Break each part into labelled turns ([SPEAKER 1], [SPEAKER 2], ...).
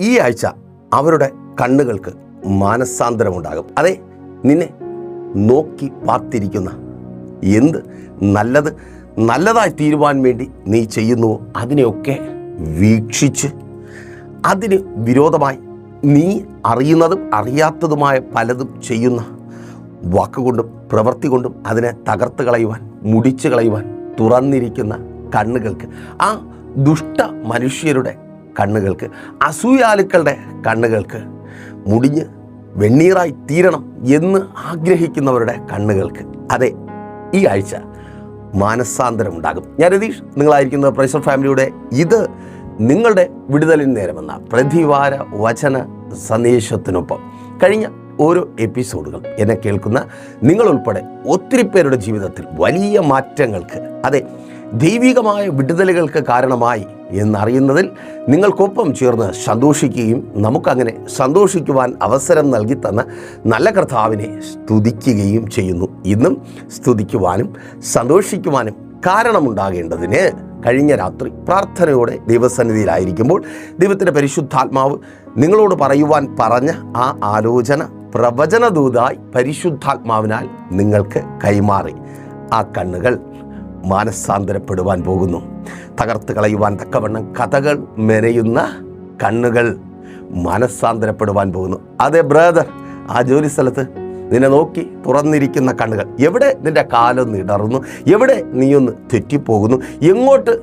[SPEAKER 1] ഈ ആഴ്ച അവരുടെ കണ്ണുകൾക്ക് മാനസാന്തരമുണ്ടാകും. അതെ, നിന്നെ നോക്കി പാർത്തിരിക്കുന്ന എന്ത് നല്ലതായി തീരുവാൻ വേണ്ടി നീ ചെയ്യുന്നുവോ അതിനെയൊക്കെ വീക്ഷിച്ച് അതിന് വിരോധമായി നീ അറിയുന്നതും അറിയാത്തതുമായ പലതും ചെയ്യുന്ന വാക്കുകൊണ്ടും പ്രവൃത്തി കൊണ്ടും അതിനെ തകർത്ത് കളയുവാൻ, മുടിച്ചു കളയുവാൻ തുറന്നിരിക്കുന്ന കണ്ണുകൾക്ക്, ആ ദുഷ്ട മനുഷ്യരുടെ കണ്ണുകൾക്ക്, അസൂയാലുക്കളുടെ കണ്ണുകൾക്ക്, മുടിഞ്ഞ് വെണ്ണീറായി തീരണം എന്ന് ആഗ്രഹിക്കുന്നവരുടെ കണ്ണുകൾക്ക്, അതെ, ഈ ആഴ്ച മാനസാന്തരം ഉണ്ടാകും. ഞാൻ രതീഷ്, നിങ്ങളായിരിക്കുന്നത് പ്രൈസർ ഫാമിലിയുടെ ഇത് നിങ്ങളുടെ വിടുതലിന് നേരമെന്ന പ്രതിവാര വചന സന്ദേശത്തിനൊപ്പം കഴിഞ്ഞ ഓരോ എപ്പിസോഡുകൾ എന്നെ കേൾക്കുന്ന നിങ്ങളുൾപ്പെടെ ഒത്തിരി പേരുടെ ജീവിതത്തിൽ വലിയ മാറ്റങ്ങൾക്ക്, അതെ, ദൈവികമായ വിടുതലുകൾക്ക് കാരണമായി എന്നറിയുന്നതിൽ നിങ്ങൾക്കൊപ്പം ചേർന്ന് സന്തോഷിക്കുകയും നമുക്കങ്ങനെ സന്തോഷിക്കുവാൻ അവസരം നൽകി തന്ന നല്ല കർത്താവിനെ സ്തുതിക്കുകയും ചെയ്യുന്നു. ഇന്നും സ്തുതിക്കുവാനും സന്തോഷിക്കുവാനും കാരണമുണ്ടാകേണ്ടതിന് കഴിഞ്ഞ രാത്രി പ്രാർത്ഥനയോടെ ദൈവസന്നിധിയിലായിരിക്കുമ്പോൾ ദൈവത്തിൻ്റെ പരിശുദ്ധാത്മാവ് നിങ്ങളോട് പറയുവാൻ പറഞ്ഞ ആ ആലോചന പ്രവചനദൂതായി പരിശുദ്ധാത്മാവിനാൽ നിങ്ങൾക്ക് കൈമാറി. ആ കണ്ണുകൾ മാനസാന്തരപ്പെടുവാൻ പോകുന്നു. തകർത്ത് കളയുവാൻ തക്കവണ്ണം കഥകൾ മെനയുന്ന കണ്ണുകൾ മാനസാന്തരപ്പെടുവാൻ പോകുന്നു. അതെ ബ്രദർ, ആ ജോലി സ്ഥലത്ത് നിന്നെ നോക്കി തുറന്നിരിക്കുന്ന കണ്ണുകൾ, എവിടെ നിൻ്റെ കാലൊന്ന് ഇടറുന്നു, എവിടെ നീയൊന്ന് തെറ്റിപ്പോകുന്നു, എങ്ങോട്ട്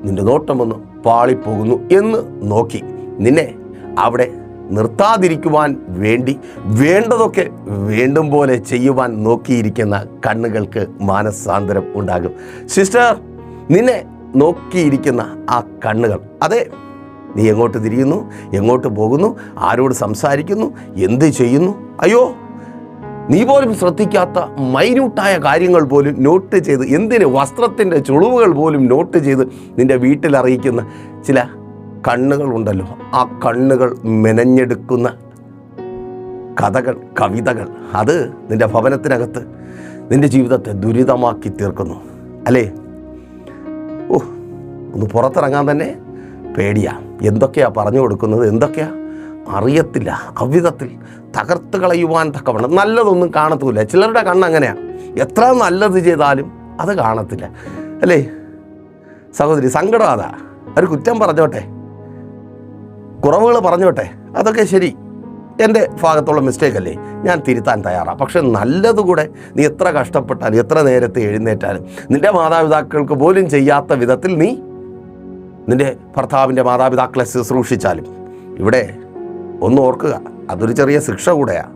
[SPEAKER 1] നിൻ്റെ നോട്ടമൊന്ന് പാളിപ്പോകുന്നു എന്ന് നോക്കി നിന്നെ അവിടെ നിർത്താതിരിക്കുവാൻ വേണ്ടി വേണ്ടതൊക്കെ വേണ്ടും പോലെ ചെയ്യുവാൻ നോക്കിയിരിക്കുന്ന കണ്ണുകൾക്ക് മാനസാന്തരം ഉണ്ടാകും. സിസ്റ്റർ, നിന്നെ നോക്കിയിരിക്കുന്ന ആ കണ്ണുകൾ, അതെ, നീ എങ്ങോട്ട് തിരിയുന്നു, എങ്ങോട്ട് പോകുന്നു, ആരോട് സംസാരിക്കുന്നു, എന്ത് ചെയ്യുന്നു, അയ്യോ, നീ പോലും ശ്രദ്ധിക്കാത്ത മൈന്യൂട്ടായ കാര്യങ്ങൾ പോലും നോട്ട് ചെയ്ത്, എന്തിന് വസ്ത്രത്തിൻ്റെ ചുളിവുകൾ പോലും നോട്ട് ചെയ്ത് നിൻ്റെ വീട്ടിൽ അറിയിക്കുന്ന ചില കണ്ണുകളുണ്ടല്ലോ. ആ കണ്ണുകൾ മെനഞ്ഞെടുക്കുന്ന കഥകൾ, കവിതകൾ, അത് നിൻ്റെ ഭവനത്തിനകത്ത് നിൻ്റെ ജീവിതത്തെ ദുരിതമാക്കി തീർക്കുന്നു. അല്ലേ? ഒന്ന് പുറത്തിറങ്ങാൻ തന്നെ പേടിയാ. എന്തൊക്കെയാ പറഞ്ഞു കൊടുക്കുന്നത്, എന്തൊക്കെയാ അറിയത്തില്ല. അവിധത്തിൽ തകർത്ത് കളയുവാൻ തക്കവണ്ണം നല്ലതൊന്നും കാണത്തില്ല. ചിലരുടെ കണ്ണങ്ങനെയാ, എത്ര നല്ലത് ചെയ്താലും അത് കാണത്തില്ല. അല്ലേ സഹോദരി? സങ്കടം അതാ. ഒരു കുറ്റം പറഞ്ഞോട്ടെ, കുറവുകൾ പറഞ്ഞോട്ടെ, അതൊക്കെ ശരി, എൻ്റെ ഭാഗത്തുള്ള മിസ്റ്റേക്ക് അല്ലേ, ഞാൻ തിരുത്താൻ തയ്യാറാണ്. പക്ഷെ നല്ലതുകൂടെ നീ എത്ര കഷ്ടപ്പെട്ടാലും എത്ര നേരത്തെ എഴുന്നേറ്റാലും നിൻ്റെ മാതാപിതാക്കൾക്ക് പോലും ചെയ്യാത്ത വിധത്തിൽ നീ നിൻ്റെ ഭർത്താവിൻ്റെ മാതാപിതാക്കളെ ശുശ്രൂഷിച്ചാലും, ഇവിടെ ഒന്ന് ഓർക്കുക, അതൊരു ചെറിയ ശിക്ഷ കൂടെയാണ്.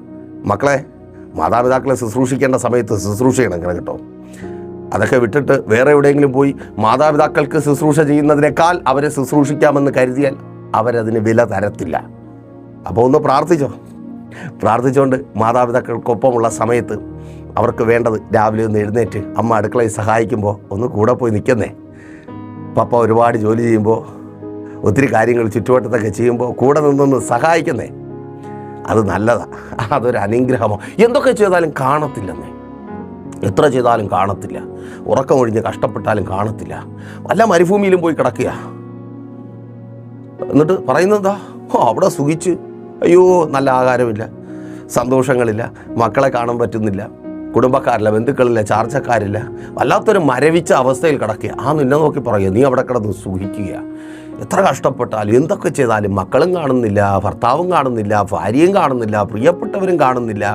[SPEAKER 1] മക്കളെ, മാതാപിതാക്കളെ ശുശ്രൂഷിക്കേണ്ട സമയത്ത് ശുശ്രൂഷിക്കണം കേട്ടോ. അതൊക്കെ വിട്ടിട്ട് വേറെ എവിടെയെങ്കിലും പോയി മാതാപിതാക്കൾക്ക് ശുശ്രൂഷ ചെയ്യുന്നതിനേക്കാൾ അവരെ ശുശ്രൂഷിക്കാമെന്ന് കരുതിയാൽ അവരതിന് വില തരത്തില്ല. അപ്പോൾ ഒന്ന് പ്രാർത്ഥിച്ചുകൊണ്ട് മാതാപിതാക്കൾക്കൊപ്പമുള്ള സമയത്ത് അവർക്ക് വേണ്ടത് രാവിലെ ഒന്ന് എഴുന്നേറ്റ് അമ്മ അടുക്കളയിൽ സഹായിക്കുമ്പോൾ ഒന്ന് കൂടെ പോയി നിൽക്കുന്നേ. പപ്പ ഒരുപാട് ജോലി ചെയ്യുമ്പോൾ, ഒത്തിരി കാര്യങ്ങൾ ചുറ്റുവട്ടത്തൊക്കെ ചെയ്യുമ്പോൾ കൂടെ നിന്നൊന്ന് സഹായിക്കുന്നേ. അത് നല്ലതാണ്, അതൊരു അനുഗ്രഹമോ. എന്തൊക്കെ ചെയ്താലും കാണത്തില്ലെന്നേ, എത്ര ചെയ്താലും കാണത്തില്ല. ഉറക്കമൊഴിഞ്ഞ് കഷ്ടപ്പെട്ടാലും കാണത്തില്ല. വല്ല മരുഭൂമിയിലും പോയി കിടക്കുക, എന്നിട്ട് പറയുന്നതാ, അവിടെ സുഖിച്ച്, അയ്യോ നല്ല ആഹാരമില്ല, സന്തോഷങ്ങളില്ല, മക്കളെ കാണാൻ പറ്റുന്നില്ല, കുടുംബക്കാരില്ല, ബന്ധുക്കളില്ല, ചാർച്ചക്കാരില്ല, വല്ലാത്തൊരു മരവിച്ച അവസ്ഥയിൽ കിടക്കുക. ആ നിന്നെ നോക്കി പറയുക, നീ അവിടെ കിടന്ന് സുഖിക്കുക. എത്ര കഷ്ടപ്പെട്ടാലും എന്തൊക്കെ ചെയ്താലും മക്കളും കാണുന്നില്ല, ഭർത്താവും കാണുന്നില്ല, ഭാര്യയും കാണുന്നില്ല, പ്രിയപ്പെട്ടവരും കാണുന്നില്ല.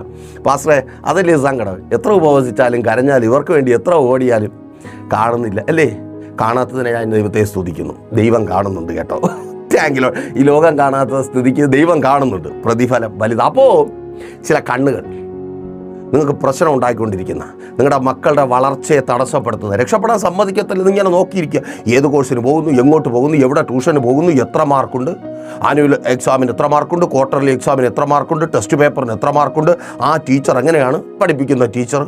[SPEAKER 1] പാസ്റ്ററെ, അതല്ലേ സങ്കടം? എത്ര ഉപവസിച്ചാലും കരഞ്ഞാലും ഇവർക്ക് വേണ്ടി എത്ര ഓടിയാലും കാണുന്നില്ല, അല്ലേ? കാണാത്തതിനെ ഞാൻ ദൈവത്തെ സ്തുതിക്കുന്നു. ദൈവം കാണുന്നുണ്ട് കേട്ടോ. താങ്കിലോ. ഈ ലോകം കാണാത്ത സ്ഥിതിക്ക് ദൈവം കാണുന്നുണ്ട്. പ്രതിഫലം വലുത്. അപ്പോൾ ചില കണ്ണുകൾ നിങ്ങൾക്ക് പ്രശ്നം ഉണ്ടാക്കിക്കൊണ്ടിരിക്കുന്ന, നിങ്ങളുടെ മക്കളുടെ വളർച്ചയെ തടസ്സപ്പെടുത്തുന്നത്, രക്ഷപ്പെടാൻ സമ്മതിക്കത്തില്ല. നിങ്ങനെ നോക്കിയിരിക്കുക, ഏത് കോഴ്സിന് പോകുന്നു, എങ്ങോട്ട് പോകുന്നു, എവിടെ ട്യൂഷന് പോകുന്നു, എത്ര മാർക്കുണ്ട്, ആനുവൽ എക്സാമിന് എത്ര മാർക്കുണ്ട്, ക്വാർട്ടർലി എക്സാമിന് എത്ര മാർക്കുണ്ട്, ടെസ്റ്റ് പേപ്പറിന് എത്ര മാർക്കുണ്ട്, ആ ടീച്ചർ എങ്ങനെയാണ് പഠിപ്പിക്കുന്ന ടീച്ചർ,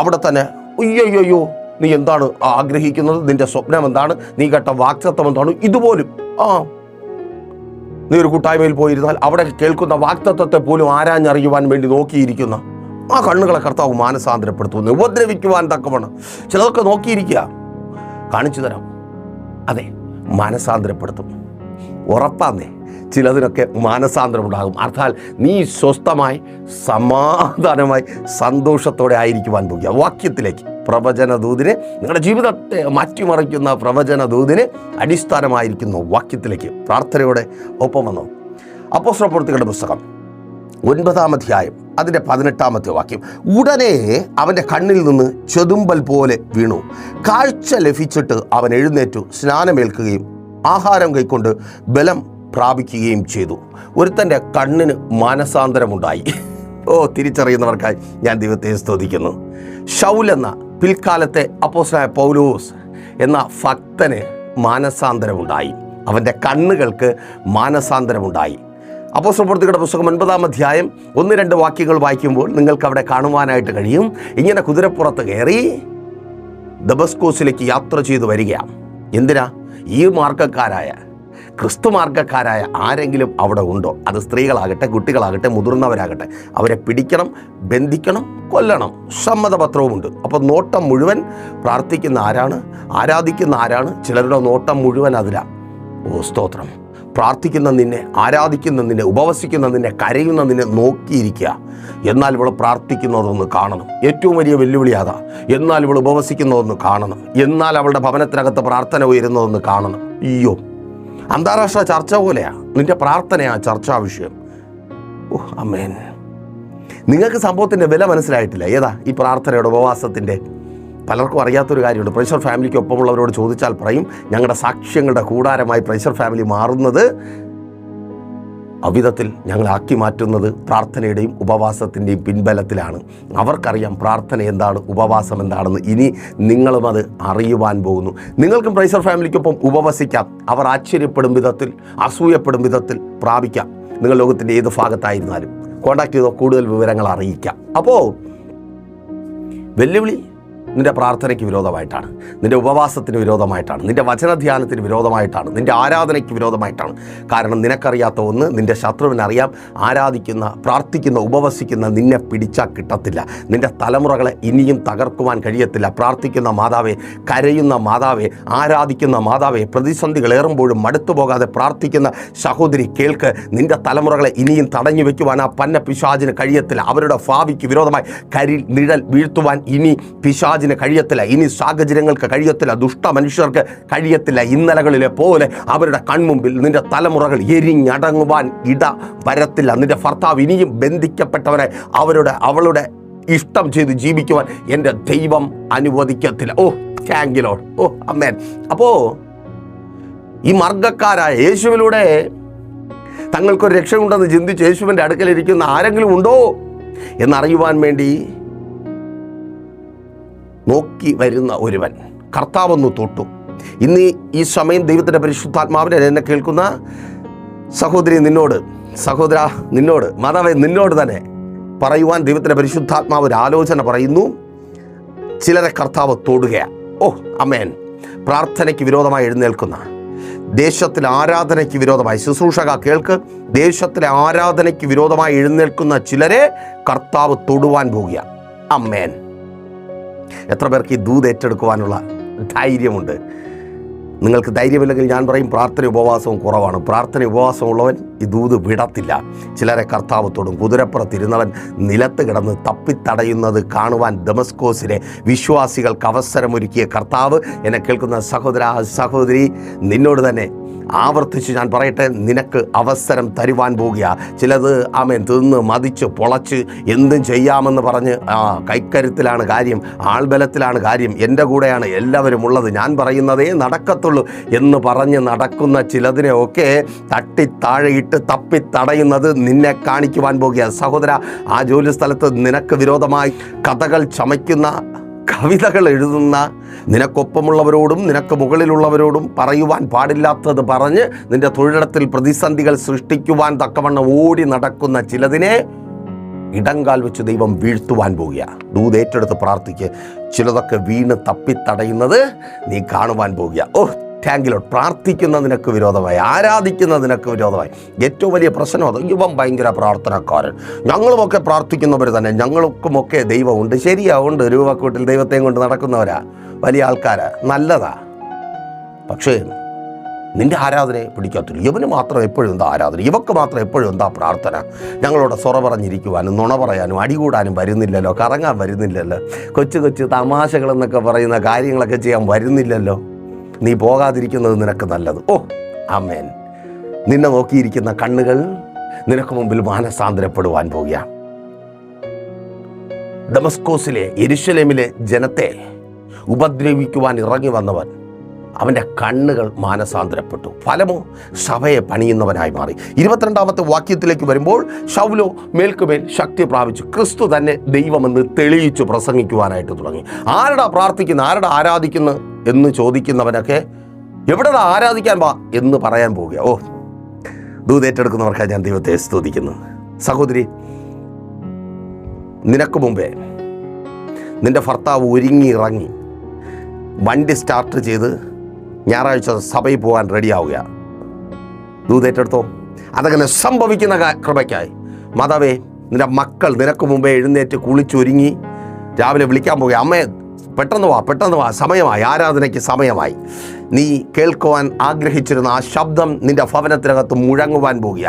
[SPEAKER 1] അവിടെ തന്നെ അയ്യോ നീ എന്താണ് ആഗ്രഹിക്കുന്നത്, നിൻ്റെ സ്വപ്നം എന്താണ്, നീ കേട്ട വാക്തത്വം എന്താണ്, ഇതുപോലും നീ ഒരു കൂട്ടായ്മയിൽ പോയിരുന്നാൽ അവിടെ കേൾക്കുന്ന വാക്തത്വത്തെ പോലും ആരാഞ്ഞറിയുവാൻ വേണ്ടി നോക്കിയിരിക്കുന്ന ആ കണ്ണുകളെ കർത്താവ് മാനസാന്തരപ്പെടുത്തുന്നു. ഉപദ്രവിക്കുവാൻ തക്കവണ്ണം ചിലതൊക്കെ നോക്കിയിരിക്കുക. കാണിച്ചു തരാം. അതെ, മാനസാന്തരപ്പെടുത്തും. ഉറപ്പാന്നേ. ചിലതിനൊക്കെ മാനസാന്തരം ഉണ്ടാകും. അർത്ഥാൽ നീ സ്വസ്ഥമായി സമാധാനമായി സന്തോഷത്തോടെ ആയിരിക്കുവാൻ പോകുക. വാക്യത്തിലേക്ക്, പ്രവചനദൂതിന്, നിങ്ങളുടെ ജീവിതത്തെ മാറ്റിമറിക്കുന്ന പ്രവചനദൂതിന് അടിസ്ഥാനമായിരിക്കുന്ന വാക്യത്തിലേക്ക് പ്രാർത്ഥനയോടെ ഒപ്പം വന്നു. അപ്പോസ്തലപ്രവൃത്തികളുടെ പുസ്തകം 9-ാം അധ്യായം അതിൻ്റെ 18-ാമത്തെ വാക്യം. ഉടനെ അവൻ്റെ കണ്ണിൽ നിന്ന് ചെതുമ്പൽ പോലെ വീണു. കാഴ്ച ലഭിച്ചിട്ട് അവൻ എഴുന്നേറ്റു, സ്നാനമേൽക്കുകയും ആഹാരം കൈക്കൊണ്ട് ബലം പ്രാപിക്കുകയും ചെയ്തു. ഒരുത്തൻ്റെ കണ്ണിന് മാനസാന്തരമുണ്ടായി. തിരിച്ചറിയുന്നവർക്കായി ഞാൻ ദൈവത്തെ സ്തുതിക്കുന്നു. ശൗൽ എന്ന പിൽക്കാലത്തെ അപ്പോസ്തലനായ പൗലോസ് എന്ന ഭക്തന് മാനസാന്തരമുണ്ടായി. അവൻ്റെ കണ്ണുകൾക്ക് മാനസാന്തരമുണ്ടായി. അപ്പോസ്തലപ്രവൃത്തികളുടെ പുസ്തകം 9-ാം അധ്യായം 1-2 വാക്യങ്ങൾ വായിക്കുമ്പോൾ നിങ്ങൾക്ക് അവിടെ കാണുവാനായിട്ട് കഴിയും. ഇങ്ങനെ കുതിരപ്പുറത്ത് കയറി ദമസ്കോസിലേക്ക് യാത്ര ചെയ്തു വരികയാണ്. എന്തിനാ? ഈ മാർഗക്കാരായ, ക്രിസ്തു മാർഗക്കാരായ ആരെങ്കിലും അവിടെ ഉണ്ടോ? അത് സ്ത്രീകളാകട്ടെ, കുട്ടികളാകട്ടെ, മുതിർന്നവരാകട്ടെ, അവരെ പിടിക്കണം, ബന്ധിക്കണം, കൊല്ലണം. സമ്മതപത്രവുമുണ്ട്. അപ്പോൾ നോട്ടം മുഴുവൻ പ്രാർത്ഥിക്കുന്ന ആരാണ്, ആരാധിക്കുന്ന ആരാണ്? ചിലരുടെ നോട്ടം മുഴുവൻ അതിലാണ്. സ്തോത്രം. പ്രാർത്ഥിക്കുന്ന നിന്നെ, ആരാധിക്കുന്ന നിന്നെ, ഉപവസിക്കുന്ന നിന്നെ, കരയുന്ന നിന്നെ നോക്കിയിരിക്കുക. എന്നാൽ ഇവൾ പ്രാർത്ഥിക്കുന്നതൊന്ന് കാണണം. ഏറ്റവും വലിയ വെല്ലുവിളി അതാ. എന്നാൽ ഇവൾ ഉപവസിക്കുന്നതൊന്ന് കാണണം. എന്നാൽ അവളുടെ ഭവനത്തിനകത്ത് പ്രാർത്ഥന ഉയരുന്നതൊന്ന് കാണണം. അയ്യോ, അന്താരാഷ്ട്ര ചർച്ച പോലെയാ നിന്റെ പ്രാർത്ഥനയാ ചർച്ചാ വിഷയം. ആമേൻ. നിങ്ങൾക്ക് സംഭവത്തിൻ്റെ വില മനസ്സിലായിട്ടില്ല. ഏതാ ഈ പ്രാർത്ഥനയുടെ, ഉപവാസത്തിൻ്റെ? പലർക്കും അറിയാത്തൊരു കാര്യമുണ്ട്. പ്രൈസർ ഫാമിലിക്ക് ഒപ്പമുള്ളവരോട് ചോദിച്ചാൽ പറയും, ഞങ്ങളുടെ സാക്ഷ്യങ്ങളുടെ കൂടാരമായി പ്രൈസർ ഫാമിലി മാറുന്നത്, അവിധത്തിൽ ഞങ്ങളാക്കി മാറ്റുന്നത് പ്രാർത്ഥനയുടെയും ഉപവാസത്തിൻ്റെയും പിൻബലത്തിലാണ്. അവർക്കറിയാം പ്രാർത്ഥന എന്താണ്, ഉപവാസം എന്താണെന്ന്. ഇനി നിങ്ങളും അത് അറിയുവാൻ പോകുന്നു. നിങ്ങൾക്കും പ്രൈസർ ഫാമിലിക്കൊപ്പം ഉപവസിക്കാം. അവർ ആശ്ചര്യപ്പെടും വിധത്തിൽ, അസൂയപ്പെടും വിധത്തിൽ പ്രാപിക്കാം. നിങ്ങൾ ലോകത്തിൻ്റെ ഏത് ഭാഗത്തായിരുന്നാലും കോൺടാക്ട് ചെയ്തോ, കൂടുതൽ വിവരങ്ങൾ അറിയിക്കാം. അപ്പോൾ വെല്ലുവിളി നിൻ്റെ പ്രാർത്ഥനയ്ക്ക് വിരോധമായിട്ടാണ്, നിൻ്റെ ഉപവാസത്തിന് വിരോധമായിട്ടാണ്, നിൻ്റെ വചനധ്യാനത്തിന് വിരോധമായിട്ടാണ്, നിൻ്റെ ആരാധനയ്ക്ക് വിരോധമായിട്ടാണ്. കാരണം നിനക്കറിയാത്ത ഒന്ന് നിൻ്റെ ശത്രുവിനറിയാം. ആരാധിക്കുന്ന, പ്രാർത്ഥിക്കുന്ന, ഉപവസിക്കുന്ന നിന്നെ പിടിച്ചാൽ കിട്ടത്തില്ല. നിൻ്റെ തലമുറകളെ ഇനിയും തകർക്കുവാൻ കഴിയത്തില്ല. പ്രാർത്ഥിക്കുന്ന മാതാവേ, കരയുന്ന മാതാവേ, ആരാധിക്കുന്ന മാതാവേ, പ്രതിസന്ധികളേറുമ്പോഴും മടുത്തു പോകാതെ പ്രാർത്ഥിക്കുന്ന സഹോദരി കേൾക്ക്. നിൻ്റെ തലമുറകളെ ഇനിയും തടഞ്ഞു വയ്ക്കുവാൻ ആ പന്ന പിശാചിന് കഴിയത്തില്ല. അവരുടെ ഭാവിക്ക് വിരോധമായി കരിൽ നിഴൽ വീഴ്ത്തുവാൻ ഇനി പിശാചിന് കഴിയത്തില്ല. ഇനി സാഹചര്യങ്ങൾക്ക് കഴിയത്തില്ല. ദുഷ്ട മനുഷ്യർക്ക് കഴിയത്തില്ല. ഇന്നലകളിലെ പോലെ അവരുടെ കൺമുമ്പിൽ നിന്റെ തലമുറകൾ എരിഞ്ഞടങ്ങുവാൻ ഇട വരത്തില്ല. നിന്റെ ഭർത്താവ് ഇനിയും ബന്ധിക്കപ്പെട്ടവരെ അവളുടെ ഇഷ്ടം ചെയ്ത് ജീവിക്കുവാൻ എൻ്റെ ദൈവം അനുവദിക്കത്തില്ല. Thank you lord. ആമേൻ. അപ്പോൾ ഈ മാർഗക്കാരായ യേശുവിലൂടെ തങ്ങൾക്കൊരു രക്ഷയുണ്ടെന്ന് ചിന്തിച്ച് യേശുവിൻ്റെ അടുക്കലിരിക്കുന്ന ആരെങ്കിലും ഉണ്ടോ എന്നറിയുവാൻ വേണ്ടി നോക്കി വരുന്ന ഒരുവൻ കർത്താവൊന്ന് തൊട്ടു. ഇന്ന് ഈ സമയം ദൈവത്തിൻ്റെ പരിശുദ്ധാത്മാവിനെ എന്നെ കേൾക്കുന്ന സഹോദരി നിന്നോട്, സഹോദര നിന്നോട്, മാതാവേ നിന്നോട് തന്നെ പറയുവാൻ ദൈവത്തിൻ്റെ പരിശുദ്ധാത്മാവ് ഒരു ആലോചന പറയുന്നു. ചിലരെ കർത്താവ് തൊടുകയാണ്. ആമേൻ. പ്രാർത്ഥനയ്ക്ക് വിരോധമായി എഴുന്നേൽക്കുന്ന, ദേശത്തിലെ ആരാധനയ്ക്ക് വിരോധമായി, ശുശ്രൂഷക കേൾക്ക്, ദേശത്തിലെ ആരാധനയ്ക്ക് വിരോധമായി എഴുന്നേൽക്കുന്ന ചിലരെ കർത്താവ് തൊടുവാൻ പോകുക. ആമേൻ. എത്ര പേർക്ക് ഈ ദൂത് ഏറ്റെടുക്കുവാനുള്ള ധൈര്യമുണ്ട്? നിങ്ങൾക്ക് ധൈര്യമില്ലെങ്കിൽ ഞാൻ പറയും, പ്രാർത്ഥന ഉപവാസവും കുറവാണ്. പ്രാർത്ഥന ഉപവാസമുള്ളവൻ ഈ ദൂത് വിടത്തില്ല. ചിലരെ കർത്താവ് തൊടും. കുതിരപ്പുറത്തിരുന്നവൻ നിലത്ത് കിടന്ന് തപ്പിത്തടയുന്നത് കാണുവാൻ ദമസ്കോസിലെ വിശ്വാസികൾക്ക് അവസരമൊരുക്കിയ കർത്താവ് എന്നെ കേൾക്കുന്ന സഹോദര, സഹോദരി, നിന്നോട് തന്നെ ആവർത്തിച്ച് ഞാൻ പറയട്ടെ, നിനക്ക് അവസരം തരുവാൻ പോകുക. ചിലത് ആമേൻ തിന്ന് മതിച്ച് പൊളച്ച് എന്തും ചെയ്യാമെന്ന് പറഞ്ഞ് കൈക്കരുത്തിലാണ് കാര്യം, ആൾബലത്തിലാണ് കാര്യം, എൻ്റെ കൂടെയാണ് എല്ലാവരും ഉള്ളത്, ഞാൻ പറയുന്നതേ നടക്കത്തുള്ളൂ എന്ന് പറഞ്ഞ് നടക്കുന്ന ചിലതിനെയൊക്കെ തട്ടിത്താഴെയിട്ട് തപ്പിത്തടയുന്നത് നിന്നെ കാണിക്കുവാൻ പോകുക. സഹോദര, ആ ജോലി സ്ഥലത്ത് നിനക്ക് വിരോധമായി കഥകൾ ചമയ്ക്കുന്ന, കവിതകൾ എഴുതുന്ന, നിനക്കൊപ്പമുള്ളവരോടും നിനക്ക് മുകളിലുള്ളവരോടും പറയുവാൻ പാടില്ലാത്തത് പറഞ്ഞ് നിന്റെ തൊഴിലിടത്തിൽ പ്രതിസന്ധികൾ സൃഷ്ടിക്കുവാൻ തക്കവണ്ണം ഓടി നടക്കുന്ന ചിലതിനെ ഇടങ്കാൽ വെച്ച് ദൈവം വീഴ്ത്തുവാൻ പോകുക. ദൂത് ഏറ്റെടുത്ത് പ്രാർത്ഥിക്ക്. ചിലതൊക്കെ വീണ് തപ്പിത്തടയുന്നത് നീ കാണുവാൻ പോകുക. Thank you Lord. പ്രാർത്ഥിക്കുന്ന നിനക്ക് വിരോധമായി, ആരാധിക്കുന്ന നിനക്ക് വിരോധമായി. ഏറ്റവും വലിയ പ്രശ്നം അത്, ഇവൻ ഭയങ്കര പ്രാർത്ഥനക്കാരൻ, ഞങ്ങളുമൊക്കെ പ്രാർത്ഥിക്കുന്നവർ തന്നെ, ഞങ്ങൾക്കുമൊക്കെ ദൈവമുണ്ട്. ശരിയാവുണ്ട്, രൂപക്കൂട്ടിൽ ദൈവത്തെയും കൊണ്ട് നടക്കുന്നവരാ, വലിയ ആൾക്കാരാ, നല്ലതാ. പക്ഷേ നിൻ്റെ ആരാധനയെ പിടിക്കത്തില്ല. ഇവന് മാത്രം എപ്പോഴും എന്താ ആരാധന, ഇവക്ക് മാത്രം എപ്പോഴും എന്താ പ്രാർത്ഥന. ഞങ്ങളോട് സൊറ പറഞ്ഞിരിക്കുവാനും നുണ പറയാനും അടികൂടാനും വരുന്നില്ലല്ലോ, കറങ്ങാൻ വരുന്നില്ലല്ലോ, കൊച്ചു കൊച്ചു തമാശകളെന്നൊക്കെ പറയുന്ന കാര്യങ്ങളൊക്കെ ചെയ്യാൻ വരുന്നില്ലല്ലോ. നീ പോകാതിരിക്കുന്നത് നിനക്ക് നല്ലത്. ഓ ആമേൻ. നിന്നെ നോക്കിയിരിക്കുന്ന കണ്ണുകൾ നിനക്ക് മുമ്പിൽ മാനസാന്തരപ്പെടുവാൻ പോകുക. ദമസ്കോസിലെ യെരുശലേമിലെ ജനത്തെ ഉപദ്രവിക്കുവാൻ ഇറങ്ങി വന്നവൻ, അവൻ്റെ കണ്ണുകൾ മാനസാന്തരപ്പെട്ടു. ഫലമോ സഭയെ പണിയുന്നവനായി മാറി. 22-ാമത്തെ വാക്യത്തിലേക്ക് വരുമ്പോൾ, ശൗലോ മേൽക്കുമേൽ ശക്തി പ്രാപിച്ചു, ക്രിസ്തു തന്നെ ദൈവമെന്ന് തെളിയിച്ചു പ്രസംഗിക്കുവാനായിട്ട് തുടങ്ങി. ആരടാ പ്രാർത്ഥിക്കുന്ന, ആരടാ ആരാധിക്കുന്ന എന്ന് ചോദിക്കുന്നവനൊക്കെ എവിടെടാ ആരാധിക്കാൻ വാ എന്ന് പറയാൻ പോവുക. ഓ, ദൂതേറ്റെടുക്കുന്നവർക്കായി ഞാൻ ദൈവത്തെ സ്തുതിക്കുന്നു. സഹോദരി, നിനക്ക് മുമ്പേ നിൻ്റെ ഭർത്താവ് ഒരുങ്ങി ഇറങ്ങി വണ്ടി സ്റ്റാർട്ട് ചെയ്ത് ഞായറാഴ്ച സഭയിൽ പോകാൻ റെഡിയാവുക. ദൂതേറ്റെടുത്തോ. അതങ്ങനെ സംഭവിക്കുന്ന കൃപയ്ക്കായി മാതാവേ, നിൻ്റെ മക്കൾ നിനക്ക് മുമ്പേ എഴുന്നേറ്റ് കുളിച്ചൊരുങ്ങി രാവിലെ വിളിക്കാൻ പോവുക. അമ്മേ പെട്ടെന്ന് വാ, സമയമായി, ആരാധനയ്ക്ക് സമയമായി. നീ കേൾക്കുവാൻ ആഗ്രഹിച്ചിരുന്ന ആ ശബ്ദം നിൻ്റെ ഭവനത്തിനകത്ത് മുഴങ്ങുവാൻ പോകുക.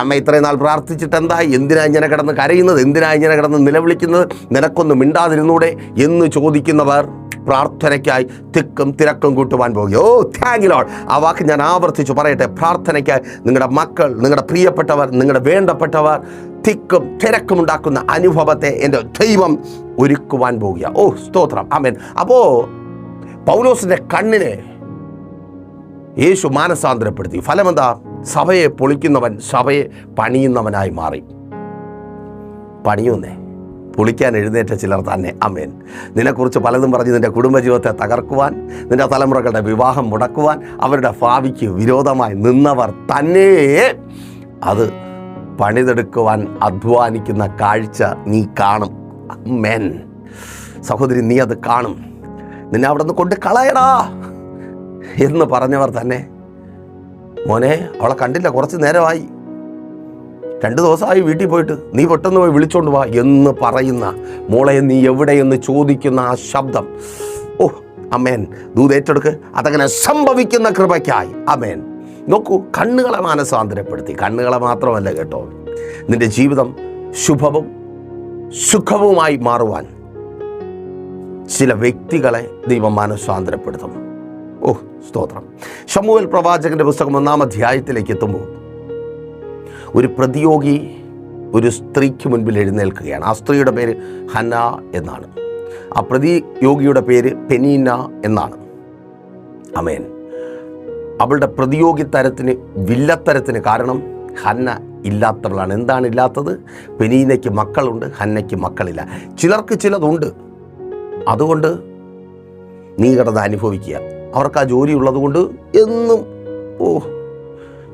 [SPEAKER 1] അമ്മ ഇത്രയും നാൾ പ്രാർത്ഥിച്ചിട്ട് എന്തായി, എന്തിനാ ഇങ്ങനെ കിടന്ന് കരയുന്നത്, എന്തിനാ ഇങ്ങനെ കിടന്ന് നിലവിളിക്കുന്നത്, നിനക്കൊന്ന് മിണ്ടാതിരുന്നൂടെ എന്ന് ചോദിക്കുന്നവർ പ്രാർത്ഥനയ്ക്കായി തിക്കും തിരക്കും കൂട്ടുവാൻ പോകുക. ഓ താങ്ക് യു ലോർഡ്. ആ വാക്ക് ഞാൻ ആവർത്തിച്ചു പറയട്ടെ. പ്രാർത്ഥനയ്ക്കായി നിങ്ങളുടെ മക്കൾ, നിങ്ങളുടെ പ്രിയപ്പെട്ടവർ, നിങ്ങളുടെ വേണ്ടപ്പെട്ടവർ തിക്കും തിരക്കും ഉണ്ടാക്കുന്ന അനുഭവത്തെ എൻ്റെ ദൈവം ഒരുക്കുവാൻ പോകുക. ഓ സ്തോത്രം, ആമേൻ. അപ്പോൾ പൗലോസിൻ്റെ കണ്ണിനെ യേശു മാനസാന്തരപ്പെടുത്തി. ഫലമെന്താ? സഭയെ പൊളിക്കുന്നവൻ സഭയെ പണിയുന്നവനായി മാറി. പണിയുന്നേ, പൊളിക്കാൻ എഴുന്നേറ്റ ചിലർ തന്നെ. ആമേൻ. നിന്നെക്കുറിച്ച് പലതും പറഞ്ഞ് നിൻ്റെ കുടുംബജീവിതത്തെ തകർക്കുവാൻ, നിൻ്റെ തലമുറകളുടെ വിവാഹം മുടക്കുവാൻ, അവരുടെ ഭാവിക്ക് വിരോധമായി നിന്നവർ തന്നെ അത് പണിതെടുക്കുവാൻ അധ്വാനിക്കുന്ന കാഴ്ച നീ കാണും. ആമേൻ. സഹോദരി, നീ അത് കാണും. നിന്നെ അവിടെ നിന്ന് കൊണ്ട് കളയടാ എന്ന് പറഞ്ഞവർ തന്നെ, മോനെ അവളെ കണ്ടില്ല, കുറച്ച് നേരമായി, 2 ദിവസമായി വീട്ടിൽ പോയിട്ട്, നീ പെട്ടെന്ന് പോയി വിളിച്ചോണ്ട് വാ എന്ന് പറയുന്ന, മോളെ നീ എവിടെയെന്ന് ചോദിക്കുന്ന ആ ശബ്ദം, ഓ അമേൻ, ദൂതേറ്റെടുക്ക്. അതങ്ങനെ സംഭവിക്കുന്ന കൃപയ്ക്കായി. അമേൻ. നോക്കൂ, കണ്ണുകളെ മാനസാന്തരപ്പെടുത്തി. കണ്ണുകളെ മാത്രമല്ല കേട്ടോ, നിന്റെ ജീവിതം ശുഭവും സുഖവുമായി മാറുവാൻ ചില വ്യക്തികളെ ദൈവം മാനസാന്തരപ്പെടുത്തും. ഓ സ്തോത്രം. ശമൂവേൽ പ്രവാചകന്റെ പുസ്തകം 1-ാം അധ്യായത്തിലേക്ക് എത്തുമ്പോൾ ഒരു പ്രതിയോഗി ഒരു സ്ത്രീക്ക് മുൻപിൽ എഴുന്നേൽക്കുകയാണ്. ആ സ്ത്രീയുടെ പേര് ഹന്ന എന്നാണ്. ആ പ്രതിയോഗിയുടെ പേര് പെനീന എന്നാണ്. ആമേൻ. അവളുടെ പ്രതിയോഗിത്തരത്തിന്, വില്ലത്തരത്തിന് കാരണം ഹന്ന ഇല്ലാത്തവളാണ്. എന്താണ് ഇല്ലാത്തത്? പെനീനയ്ക്ക് മക്കളുണ്ട്, ഹന്നയ്ക്ക് മക്കളില്ല. ചിലർക്ക് ചിലതുണ്ട്. അതുകൊണ്ട് നീ കിടന്ന് അനുഭവിക്കുക. അവർക്ക് ആ ജോലി ഉള്ളതുകൊണ്ട് എന്നും ഓ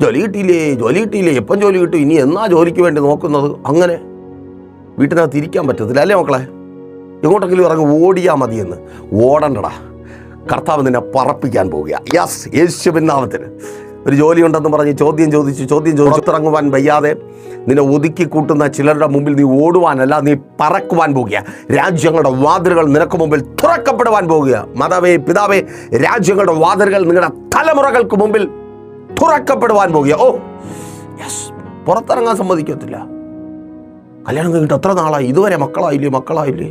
[SPEAKER 1] ജോലി കിട്ടിയില്ലേ, എപ്പം ജോലി കിട്ടും, ഇനി എന്നാ ജോലിക്ക് വേണ്ടി നോക്കുന്നത്, അങ്ങനെ വീട്ടിനകത്ത് ഇരിക്കാൻ പറ്റത്തില്ല. അല്ലേ മക്കളെ? എങ്ങോട്ടെങ്കിലും ഇറങ്ങി ഓടിയാൽ മതിയെന്ന്. ഓടണ്ടടാ, കർത്താവ് നിന്നെ പറപ്പിക്കാൻ പോവുക. യെസ്, യേശുവിൻ നാമത്തിൽ. ഒരു ജോലി ഉണ്ടെന്ന് പറഞ്ഞ് ചോദ്യം ചോദിച്ച് ഇറങ്ങുവാൻ വയ്യാതെ നിന്നെ ഒതുക്കി കൂട്ടുന്ന ചിലരുടെ മുമ്പിൽ നീ ഓടുവാനല്ല, നീ പറക്കുവാൻ പോകുക. രാജ്യങ്ങളുടെ വാതിലുകൾ നിനക്ക് മുമ്പിൽ തുറക്കപ്പെടുവാൻ പോകുക. മാതാവേ, പിതാവേ, രാജ്യങ്ങളുടെ വാതിലുകൾ നിങ്ങളുടെ തലമുറകൾക്ക് മുമ്പിൽ തുറക്കപ്പെടുവാൻ പോകുക. ഓ യെസ്, പുറത്തിറങ്ങാൻ സമ്മതിക്കത്തില്ല. കല്യാണം കഴിഞ്ഞിട്ട് എത്ര നാളായി, ഇതുവരെ മക്കളായില്ലേ.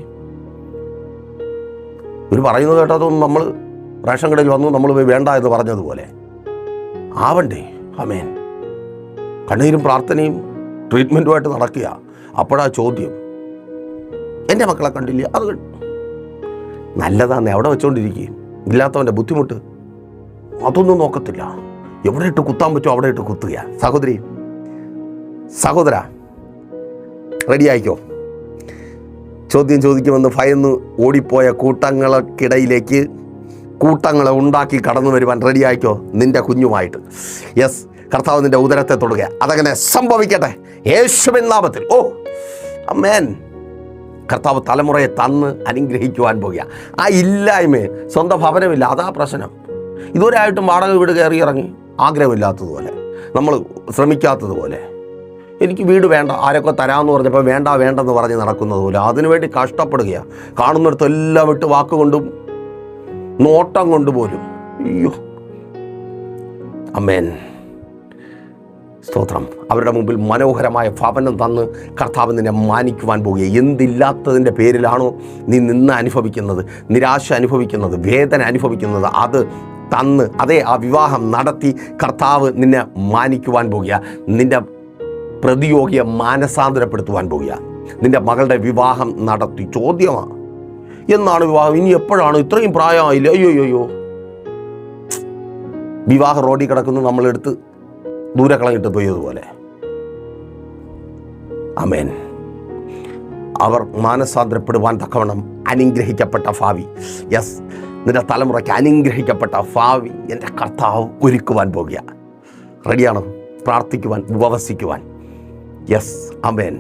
[SPEAKER 1] ഇവർ പറയുന്നത് കേട്ടതൊന്നും നമ്മൾ റേഷൻ കടയിൽ വന്നു നമ്മൾ പോയി വേണ്ട എന്ന് പറഞ്ഞതുപോലെ ആവണ്ടേ. ആമേൻ. കണ്ണീരും പ്രാർത്ഥനയും ട്രീറ്റ്മെൻറ്റുമായിട്ട് നടക്കുക. അപ്പോഴാ ചോദ്യം, എൻ്റെ മക്കളെ കണ്ടില്ല, അത് നല്ലതാന്നേ അവിടെ വെച്ചോണ്ടിരിക്കുകയും, ഇല്ലാത്തവൻ്റെ ബുദ്ധിമുട്ട് അതൊന്നും നോക്കത്തില്ല. എവിടെ ഇട്ട് കുത്താൻ പറ്റുമോ അവിടെ ഇട്ട് കുത്തുക. സഹോദര റെഡിയായിക്കോ. ചോദ്യം ചോദിക്കുമെന്ന് ഭയന്ന് ഓടിപ്പോയ കൂട്ടങ്ങൾക്കിടയിലേക്ക് കൂട്ടങ്ങളെ ഉണ്ടാക്കി കടന്നു വരുവാൻ റെഡിയായിക്കോ നിൻ്റെ കുഞ്ഞുമായിട്ട്. യെസ്, കർത്താവ് നിൻ്റെ ഉദരത്തെ തൊടുക. അതങ്ങനെ സംഭവിക്കട്ടെ യേശുവിൻ നാമത്തിൽ. ഓ ആമേൻ. കർത്താവ് തലമുറയെ തന്ന് അനുഗ്രഹിക്കുവാൻ പോകുക. ആ ഇല്ലായ്മയെ, സ്വന്തം ഭവനമില്ല, അതാ പ്രശ്നം. ഇതുവരെയായിട്ടും വാടക വീട് കയറി ഇറങ്ങി ആഗ്രഹമില്ലാത്തതുപോലെ, നമ്മൾ ശ്രമിക്കാത്തതുപോലെ, എനിക്ക് വീട് വേണ്ട, ആരൊക്കെ തരാമെന്ന് പറഞ്ഞപ്പോൾ വേണ്ടെന്ന് പറഞ്ഞ് നടക്കുന്നത് പോലെ അതിനുവേണ്ടി കഷ്ടപ്പെടുകയാണ്. കാണുന്നിടത്തെല്ലാം വിട്ട് വാക്കുകൊണ്ടും നോട്ടം കൊണ്ടുപോലും. അയ്യോ, അമേൻ. സ്തോത്രം. അവരുടെ മുമ്പിൽ മനോഹരമായ ഭവനം തന്ന് കർത്താവ് നിന്നെ മാനിക്കുവാൻ പോകുക. എന്തില്ലാത്തതിൻ്റെ പേരിലാണോ നീ നിന്ന് അനുഭവിക്കുന്നത്, നിരാശ അനുഭവിക്കുന്നത്, വേദന അനുഭവിക്കുന്നത്, അത് തന്ന് അതേ ആ വിവാഹം നടത്തി കർത്താവ് നിന്നെ മാനിക്കുവാൻ പോകുക. നിൻ്റെ പ്രതിയോഗിയെ മാനസാന്തരപ്പെടുത്തുവാൻ പോകുക. നിൻ്റെ മകളുടെ വിവാഹം നടത്തി. ചോദ്യമാണ്, എന്നാണ് വിവാഹം? ഇനി എപ്പോഴാണ്? ഇത്രയും പ്രായമായില്ല. അയ്യോ, വിവാഹ റോഡിൽ കിടക്കുന്നു, നമ്മളെടുത്ത് ദൂരെ കളഞ്ഞിട്ട് പോയതുപോലെ. ആമേൻ. അവർ മാനസാന്തരപ്പെടുവാൻ തക്കവണ്ണം അനുഗ്രഹിക്കപ്പെട്ട ഭാവി, യെസ്, നിന്റെ തലമുറയ്ക്ക് അനുഗ്രഹിക്കപ്പെട്ട ഭാവി എൻ്റെ കർത്താവ് ഒരുക്കുവാൻ പോകുക. റെഡിയാണോ? പ്രാർത്ഥിക്കുവാൻ, ഉപവസിക്കുവാൻ. യെസ്, ആമേൻ.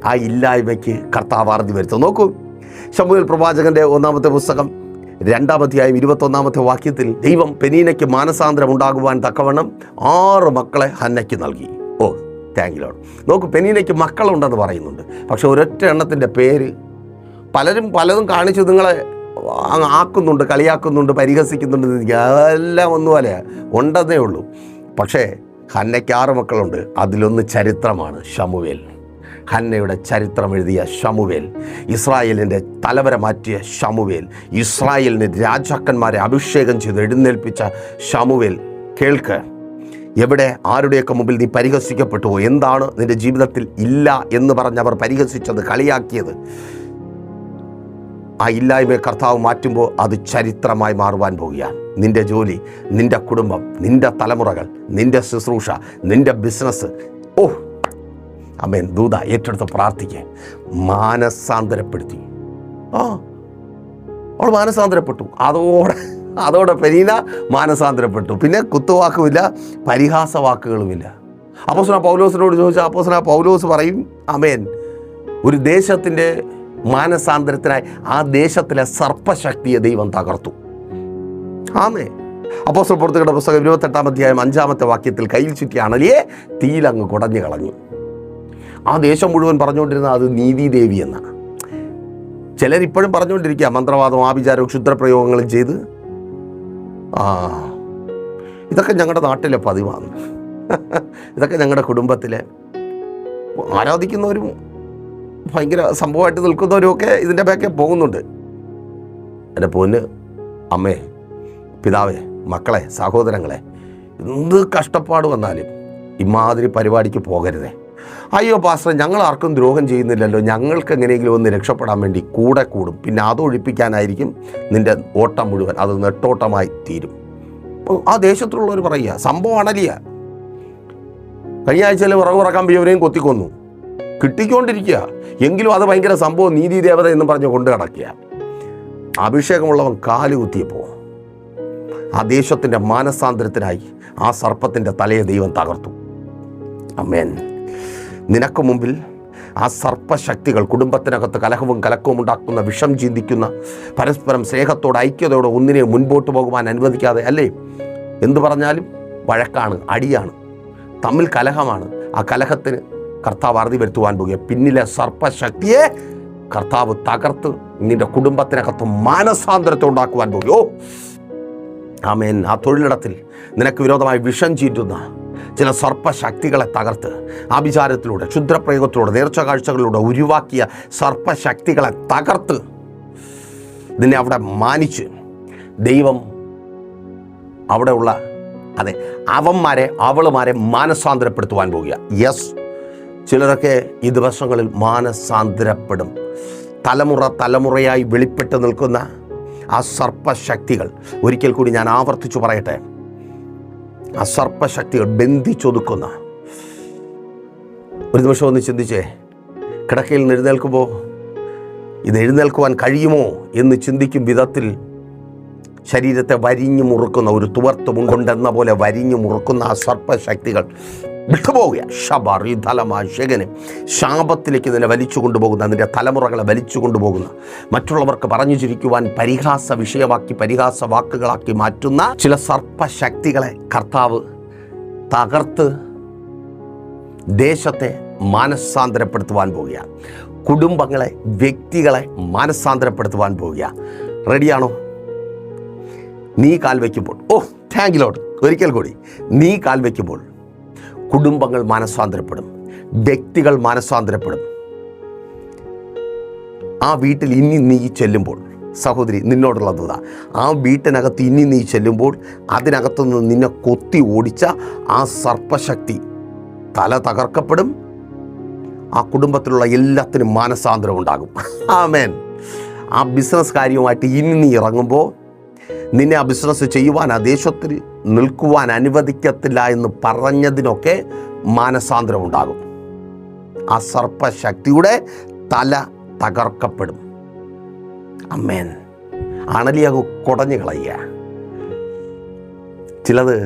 [SPEAKER 1] ആ ഇല്ലായ്മയ്ക്ക് കർത്താവ് അറുതി വരുത്തും. നോക്കൂ, ശമൂവേൽ പ്രവാചകന്റെ 1-ാമത്തെ പുസ്തകം 2-ാം അധ്യായം 21-ാമത്തെ വാക്യത്തിൽ ദൈവം പെനീനയ്ക്ക് മാനസാന്തരം ഉണ്ടാകുവാൻ തക്കവണ്ണം 6 മക്കളെ ഹന്നയ്ക്ക് നൽകി. ഓ, താങ്ക് യു ലോർഡ്. നോക്കൂ, പെനീനയ്ക്ക് മക്കളുണ്ടെന്ന് പറയുന്നുണ്ട്, പക്ഷെ ഒരൊറ്റ എണ്ണത്തിൻ്റെ പേര് പലതും കാണിച്ച് നിങ്ങളെ ആക്കുന്നുണ്ട്, കളിയാക്കുന്നുണ്ട്, പരിഹസിക്കുന്നുണ്ട്. അതെല്ലാം ഒന്നുപോലെ ഉണ്ടെന്നേ ഉള്ളൂ. പക്ഷേ ഹന്നയ്ക്ക് 6 മക്കളുണ്ട്. അതിലൊന്ന് ചരിത്രമാണ്, ശമൂവേൽ. ഹന്നയുടെ ചരിത്രം എഴുതിയ ശമൂവേൽ, ഇസ്രായേലിൻ്റെ തലവര മാറ്റിയ ശമൂവേൽ, ഇസ്രായേലിന് രാജാക്കന്മാരെ അഭിഷേകം ചെയ്ത് എഴുന്നേൽപ്പിച്ച ശമൂവേൽ. കേൾക്ക്, എവിടെ ആരുടെയൊക്കെ മുമ്പിൽ നീ പരിഹസിക്കപ്പെട്ടുവോ, എന്താണ് നിൻ്റെ ജീവിതത്തിൽ ഇല്ല എന്ന് പറഞ്ഞവർ പരിഹസിച്ചത്, കളിയാക്കിയത്, ആ ഇല്ലായ്മയെ കർത്താവ് മാറ്റുമ്പോൾ അത് ചരിത്രമായി മാറുവാൻ പോകുകയാണ്. നിൻ്റെ ജോലി, നിൻ്റെ കുടുംബം, നിൻ്റെ തലമുറകൾ, നിൻ്റെ ശുശ്രൂഷ, നിൻ്റെ ബിസിനസ്. ഓ ആമേൻ. ദൂത ഏറ്റെടുത്ത് പ്രാർത്ഥിക്കുക. മാനസാന്തരപ്പെടുത്തി. അവൾ മാനസാന്തരപ്പെട്ടു. അതോടെ പെനീന മാനസാന്തരപ്പെട്ടു. പിന്നെ കുത്തുവാക്കുമില്ല, പരിഹാസ വാക്കുകളുമില്ല. അപ്പോസ്തലനായ പൗലോസിനോട് ചോദിച്ചാൽ അപ്പോസ്തലനായ പൗലോസ് പറയും, ആമേൻ, ഒരു ദേശത്തിൻ്റെ മാനസാന്തരത്തിനായി ആ ദേശത്തിലെ സർപ്പശക്തിയെ ദൈവം തകർത്തു. ആമേ. അപ്പോസ്തല പ്രവൃത്തികളുടെ പുസ്തകം 28-ാം അധ്യായം 5-ാമത്തെ വാക്യത്തിൽ കയ്യിൽ ചുറ്റിയ അണലിയെ തീയിലങ്ങ് കുടഞ്ഞു കളഞ്ഞു. ആ ദേശം മുഴുവൻ പറഞ്ഞുകൊണ്ടിരുന്ന അത് നീതിദേവി എന്നാണ്. ചിലരിപ്പോഴും പറഞ്ഞുകൊണ്ടിരിക്കുക മന്ത്രവാദവും ആഭിചാരവും ക്ഷുദ്രപ്രയോഗങ്ങളും ചെയ്ത്. ഇതൊക്കെ ഞങ്ങളുടെ നാട്ടിലെ പതിവാണ്. ഇതൊക്കെ ഞങ്ങളുടെ കുടുംബത്തിലെ ആരാധിക്കുന്നവരും ഭയങ്കര സംഭവമായിട്ട് നിൽക്കുന്നവരുമൊക്കെ ഇതിൻ്റെ ബാക്കെ പോകുന്നുണ്ട്. എൻ്റെ പൊന്ന് അമ്മേ, പിതാവേ, മക്കളെ, സഹോദരങ്ങളെ, എന്ത് കഷ്ടപ്പാട് വന്നാലും ഇമാതിരി പരിപാടിക്ക് പോകരുതേ. അയ്യോ പാസ്റ്റർ, ഞങ്ങൾ ആർക്കും ദ്രോഹം ചെയ്യുന്നില്ലല്ലോ, ഞങ്ങൾക്ക് എങ്ങനെയെങ്കിലും ഒന്ന് രക്ഷപ്പെടാൻ വേണ്ടി കൂടെ കൂടും. പിന്നെ അതൊഴിപ്പിക്കാനായിരിക്കും നിൻ്റെ ഓട്ടം മുഴുവൻ. അത് നെട്ടോട്ടമായി തീരും. ആ ദേശത്തുള്ളവർ പറയുക, സംഭവം അണലിയ. കഴിഞ്ഞ ആഴ്ചയിൽ വിറകുറക്കാൻ പോയവരെയും കൊത്തിക്കൊന്നു. കിട്ടിക്കൊണ്ടിരിക്കുക. എങ്കിലും അത് ഭയങ്കര സംഭവം, നീതി ദേവത എന്നും പറഞ്ഞ് കൊണ്ട് കിടക്കുക. അഭിഷേകമുള്ളവൻ കാല് കുത്തിയപ്പോൾ ആ ദേശത്തിൻ്റെ മാനസാന്തരത്തിനായി ആ സർപ്പത്തിൻ്റെ തലയെ ദൈവം തകർത്തു. അമേൻ. നിനക്ക് മുമ്പിൽ ആ സർപ്പശക്തികൾ കുടുംബത്തിനകത്ത് കലഹവും കലക്കവും ഉണ്ടാക്കുന്ന, വിഷം ചിന്തിക്കുന്ന, പരസ്പരം സ്നേഹത്തോടെ ഐക്യതയോടെ ഒന്നിനെ മുൻപോട്ട് പോകുവാൻ അനുവദിക്കാതെ, അല്ലേ, എന്തു പറഞ്ഞാലും വഴക്കാണ്, അടിയാണ്, തമ്മിൽ കലഹമാണ്. ആ കലഹത്തിന് കർത്താവ് അറുതി വരുത്തുവാൻ പോകുക. പിന്നിലെ സർപ്പശക്തിയെ കർത്താവ് തകർത്ത് നിന്റെ കുടുംബത്തിനകത്ത് മാനസാന്തരത്തെ ഉണ്ടാക്കുവാൻ പോകുകയോ. ആമേൻ. ആ തൊഴിലിടത്തിൽ നിനക്ക് വിരോധമായി വിഷം ചീറ്റുന്ന ചില സർപ്പശക്തികളെ തകർത്ത്, ആഭിചാരത്തിലൂടെ, ക്ഷുദ്രപ്രയോഗത്തിലൂടെ, നേർച്ച കാഴ്ചകളിലൂടെ ഉരുവാക്കിയ സർപ്പശക്തികളെ തകർത്ത് നിന്നെ അവിടെ മാനിച്ച് ദൈവം അവിടെയുള്ള അവളുമാരെ മാനസാന്തരപ്പെടുത്തുവാൻ പോകുക. യെസ്, ചിലരൊക്കെ ഈ ദിവസങ്ങളിൽ മാനസാന്തരപ്പെടും. തലമുറയായി വെളിപ്പെട്ട് നിൽക്കുന്ന ആ സർപ്പശക്തികൾ, ഒരിക്കൽ കൂടി ഞാൻ ആവർത്തിച്ചു പറയട്ടെ, ആ സർപ്പശക്തികൾ ബന്ധിച്ചൊതുക്കുന്ന. ഒരു നിമിഷം ഒന്ന് ചിന്തിച്ചേ. കിടക്കയിൽ നിന്ന് എഴുന്നേൽക്കുമ്പോൾ ഇത് എഴുന്നേൽക്കുവാൻ കഴിയുമോ എന്ന് ചിന്തിക്കും വിധത്തിൽ ശരീരത്തെ വരിഞ്ഞു മുറുക്കുന്ന, ഒരു തുവർത്തുമുണ്ടെന്ന പോലെ വരിഞ്ഞു മുറുക്കുന്ന ആ സർപ്പശക്തികൾ വിട്ടുപോവുക. ശബറിതലമാശകന് ശാപത്തിലേക്ക് നിന്നെ വലിച്ചു കൊണ്ടുപോകുന്ന, നിന്റെ തലമുറകളെ വലിച്ചു കൊണ്ടുപോകുന്ന, മറ്റുള്ളവർക്ക് പറഞ്ഞു ചിരിക്കുവാൻ പരിഹാസ വിഷയമാക്കി, പരിഹാസ വാക്കുകളാക്കി മാറ്റുന്ന ചില സർപ്പശക്തികളെ കർത്താവ് തകർത്ത് ദേശത്തെ മാനസാന്തരപ്പെടുത്തുവാൻ പോവുക. കുടുംബങ്ങളെ, വ്യക്തികളെ മാനസാന്തരപ്പെടുത്തുവാൻ പോവുക. റെഡിയാണോ? നീ കാൽ വയ്ക്കുമ്പോൾ, താങ്ക് യു ലോർഡ്, ഒരിക്കൽ കൂടി, നീ കാൽ വയ്ക്കുമ്പോൾ കുടുംബങ്ങൾ മാനസാന്തരപ്പെടും, വ്യക്തികൾ മാനസാന്തരപ്പെടും. ആ വീട്ടിൽ ഇനി നീ ചെല്ലുമ്പോൾ, സഹോദരി നിന്നോടുള്ളതാ, ആ വീട്ടിനകത്ത് ഇനി നീ ചെല്ലുമ്പോൾ അതിനകത്തുനിന്ന് നിന്നെ കൊത്തി ഓടിച്ച ആ സർപ്പശക്തി തല തകർക്കപ്പെടും. ആ കുടുംബത്തിലുള്ള എല്ലാത്തിനും മാനസാന്തരം ഉണ്ടാകും. ആമേൻ. ആ ബിസിനസ് കാര്യവുമായിട്ട് ഇനി നീ ഇറങ്ങുമ്പോൾ നിന്നെ ആ ബിസിനസ് ചെയ്യുവാൻ, ആ ദേശത്തിൽ നിൽക്കുവാൻ അനുവദിക്കത്തില്ല എന്ന് പറഞ്ഞതിനൊക്കെ മാനസാന്തരം ഉണ്ടാകും. ആ സർപ്പശക്തിയുടെ തല തകർക്കപ്പെടും. അമ്മേൻ. അണലിയാകു കുടഞ്ഞു കളയുക. ചിലത്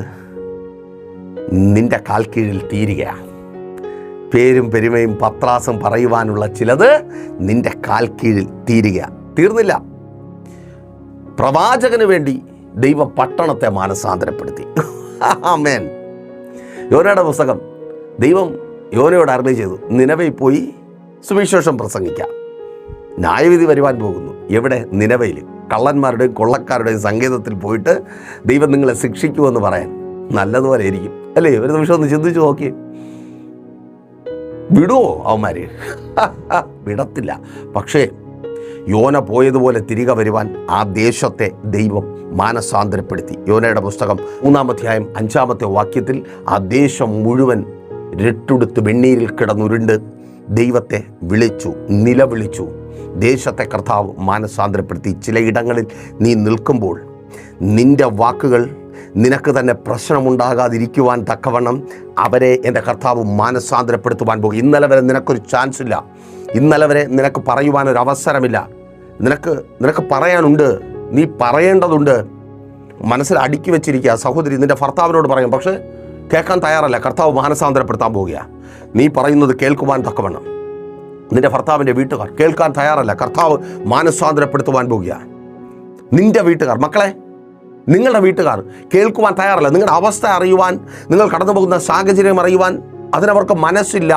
[SPEAKER 1] നിന്റെ കാൽ കീഴിൽ തീരുക. പേരും പെരുമയും പത്രാസും പറയുവാനുള്ള ചിലത് നിന്റെ കാൽ കീഴിൽ തീരുക. തീർന്നില്ല. പ്രവാചകന് വേണ്ടി ദൈവം പട്ടണത്തെ മാനസാന്തരപ്പെടുത്തി. ആമേൻ. യോനയുടെ പുസ്തകം, ദൈവം യോനയോട് അരുളി ചെയ്തു, നിനവയിൽ പോയി സുവിശേഷം പ്രസംഗിക്കാം. ന്യായവിധി വരുവാൻ പോകുന്നു. എവിടെ? നിനവയിൽ. കള്ളന്മാരുടെയും കൊള്ളക്കാരുടെയും സങ്കേതത്തിൽ പോയിട്ട് ദൈവം നിങ്ങളെ ശിക്ഷിക്കുമെന്ന് പറയാൻ നല്ലതുപോലെ ഇരിക്കും അല്ലേ? ഒരു നിമിഷം ഒന്ന് ചിന്തിച്ചു നോക്കി. വിടുവോ അവന്മാര്? വിടത്തില്ല. പക്ഷേ യോന പോയതുപോലെ തിരികെ വരുവാൻ ആ ദേശത്തെ ദൈവം മാനസാന്തരപ്പെടുത്തി. യോനയുടെ പുസ്തകം 3-ാം അധ്യായം 5-ാമത്തെ വാക്യത്തിൽ ആ ദേശം മുഴുവൻ രട്ടുടുത്ത് വെണ്ണീരിൽ കിടന്നുരുണ്ട് ദൈവത്തെ വിളിച്ചു, നിലവിളിച്ചു. ദേശത്തെ കർത്താവ് മാനസാന്തരപ്പെടുത്തി. ചിലയിടങ്ങളിൽ നീ നിൽക്കുമ്പോൾ നിൻ്റെ വാക്കുകൾ നിനക്ക് തന്നെ പ്രശ്നമുണ്ടാകാതിരിക്കുവാൻ തക്കവണ്ണം അവരെ എൻ്റെ കർത്താവ് മാനസാന്തരപ്പെടുത്തുവാൻ പോകും. ഇന്നലെ വരെ നിനക്കൊരു ചാൻസ് ഇല്ല, ഇന്നലെ വരെ നിനക്ക് പറയുവാനൊരവസരമില്ല. നിനക്ക് പറയാനുണ്ട്, നീ പറയേണ്ടതുണ്ട്. മനസ്സിൽ അടുക്കി വെച്ചിരിക്കുക. സഹോദരി, നിൻ്റെ ഭർത്താവിനോട് പറയും, പക്ഷേ കേൾക്കാൻ തയ്യാറല്ല. കർത്താവ് മാനസാന്തരപ്പെടുത്താൻ പോവുക. നീ പറയുന്നത് കേൾക്കുവാൻ തക്കവണ്ണം നിൻ്റെ ഭർത്താവിൻ്റെ വീട്ടുകാർ കേൾക്കാൻ തയ്യാറല്ല. കർത്താവ് മാനസാന്തരപ്പെടുത്തുവാൻ പോവുക. നിൻ്റെ വീട്ടുകാർ, മക്കളെ, നിങ്ങളുടെ വീട്ടുകാർ കേൾക്കുവാൻ തയ്യാറല്ല. നിങ്ങളുടെ അവസ്ഥ അറിയുവാൻ, നിങ്ങൾ കടന്നു പോകുന്ന സാഹചര്യം അറിയുവാൻ അതിനവർക്ക് മനസ്സില്ല.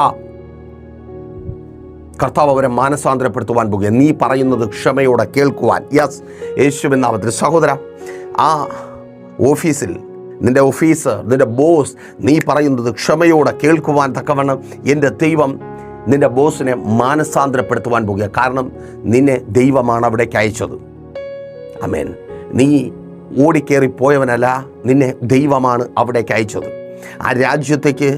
[SPEAKER 1] കർത്താവ് അവരെ മാനസാന്തരപ്പെടുത്തുവാൻ പോകുക. നീ പറയുന്നത് ക്ഷമയോടെ കേൾക്കുവാൻ. യെസ്, യേശുവിൻ നാമത്തിൽ. സഹോദര, ആ ഓഫീസിൽ നിൻ്റെ ഓഫീസർ, നിൻ്റെ ബോസ് നീ പറയുന്നത് ക്ഷമയോടെ കേൾക്കുവാൻ തക്കവണ്ണം എൻ്റെ ദൈവം നിൻ്റെ ബോസിനെ മാനസാന്തരപ്പെടുത്തുവാൻ പോകുക. കാരണം നിന്നെ ദൈവമാണ് അവിടേക്ക് അയച്ചത്. ആമേൻ. നീ ഓടിക്കേറി പോയവനല്ല, നിന്നെ ദൈവമാണ് അവിടേക്ക് അയച്ചത്. ആ രാജ്യത്തേക്ക്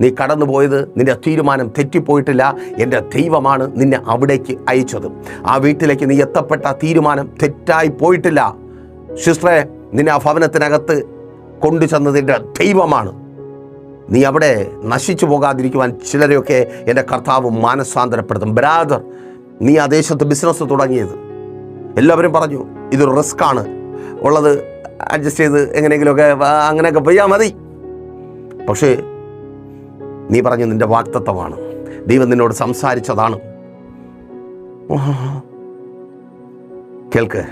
[SPEAKER 1] നീ കടന്നുപോയത് നിൻ്റെ തീരുമാനം തെറ്റിപ്പോയിട്ടില്ല. എൻ്റെ ദൈവമാണ് നിന്നെ അവിടേക്ക് അയച്ചത്. ആ വീട്ടിലേക്ക് നീ എത്തപ്പെട്ട തീരുമാനം തെറ്റായി പോയിട്ടില്ല. സിസ്റ്ററെ, നിന്നെ ആ ഭവനത്തിനകത്ത് കൊണ്ടുചെന്നതിൻ്റെ ദൈവമാണ്. നീ അവിടെ നശിച്ചു പോകാതിരിക്കുവാൻ ചിലരെയൊക്കെ എൻ്റെ കർത്താവ് മാനസാന്തരപ്പെടുത്തും. ബ്രാദർ, നീ ആ ദേശത്ത് ബിസിനസ് തുടങ്ങിയത് എല്ലാവരും പറഞ്ഞു ഇതൊരു റിസ്ക്കാണ് ഉള്ളത്, അഡ്ജസ്റ്റ് ചെയ്ത് എങ്ങനെയെങ്കിലുമൊക്കെ അങ്ങനെയൊക്കെ പോയാൽ മതി. പക്ഷേ നീ പറഞ്ഞു നിൻ്റെ വാഗ്ദത്തമാണ്, ദൈവം നിന്നോട് സംസാരിച്ചതാണ്. കേൾക്ക്,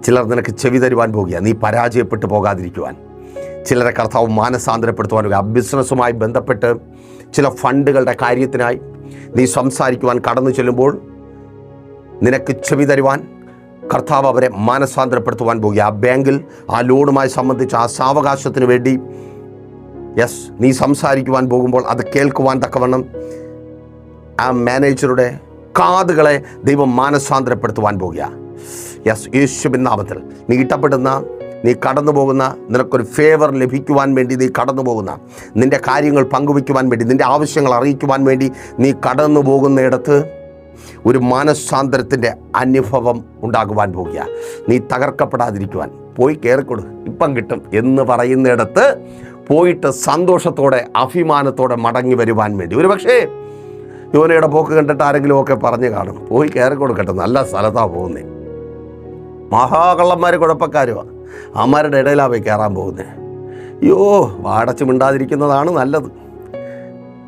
[SPEAKER 1] ചിലർ നിനക്ക് ചെവി തരുവാൻ പോകുക, നീ പരാജയപ്പെട്ടു പോകാതിരിക്കുവാൻ. ചിലരെ കർത്താവ് മാനസാന്തരപ്പെടുത്തുവാൻ പോകുക. ആ ബിസിനസ്സുമായി ബന്ധപ്പെട്ട് ചില ഫണ്ടുകളുടെ കാര്യത്തിനായി നീ സംസാരിക്കുവാൻ കടന്നു ചെല്ലുമ്പോൾ നിനക്ക് ചെവി തരുവാൻ കർത്താവ് അവരെ മാനസാന്തരപ്പെടുത്തുവാൻ പോകുക. ആ ബാങ്കിൽ ആ ലോണുമായി സംബന്ധിച്ച് ആ സാവകാശത്തിന് വേണ്ടി നീ സംസാരിക്കുവാൻ പോകുമ്പോൾ അത് കേൾക്കുവാൻ തക്കവണ്ണം ആ മാനേജറുടെ കാതുകളെ ദൈവം മാനസാന്തരപ്പെടുത്തുവാൻ പോകുക. യേശുവിൻ നാമത്തിൽ നീ ഇഷ്ടപ്പെടുന്ന, നീ കടന്നു പോകുന്ന, നിനക്കൊരു ഫേവർ ലഭിക്കുവാൻ വേണ്ടി നീ കടന്നു പോകുന്ന, നിൻ്റെ കാര്യങ്ങൾ പങ്കുവയ്ക്കുവാൻ വേണ്ടി, നിൻ്റെ ആവശ്യങ്ങൾ അറിയിക്കുവാൻ വേണ്ടി നീ കടന്നു പോകുന്നിടത്ത് ഒരു മാനസാന്തരത്തിൻ്റെ അനുഭവം ഉണ്ടാകുവാൻ പോകുക. നീ തകർക്കപ്പെടാതിരിക്കുവാൻ പോയി കയറിക്കൊടു, ഇപ്പം കിട്ടും എന്ന് പറയുന്നിടത്ത് പോയിട്ട് സന്തോഷത്തോടെ അഭിമാനത്തോടെ മടങ്ങി വരുവാൻ വേണ്ടി. ഒരു പക്ഷേ യോനയുടെ പോക്ക് കണ്ടിട്ട് ആരെങ്കിലുമൊക്കെ പറഞ്ഞു കാണും, പോയി കയറി കൊടുക്കട്ടെ, നല്ല സ്ഥലത്താണ് പോകുന്നത്. മഹാകള്ളന്മാർ കുഴപ്പക്കാരുമാണ്, അമ്മമാരുടെ ഇടയിലാണ് പോയി കയറാൻ പോകുന്നത്. അയ്യോ, വാടച്ച് മിണ്ടാതിരിക്കുന്നതാണ് നല്ലത്.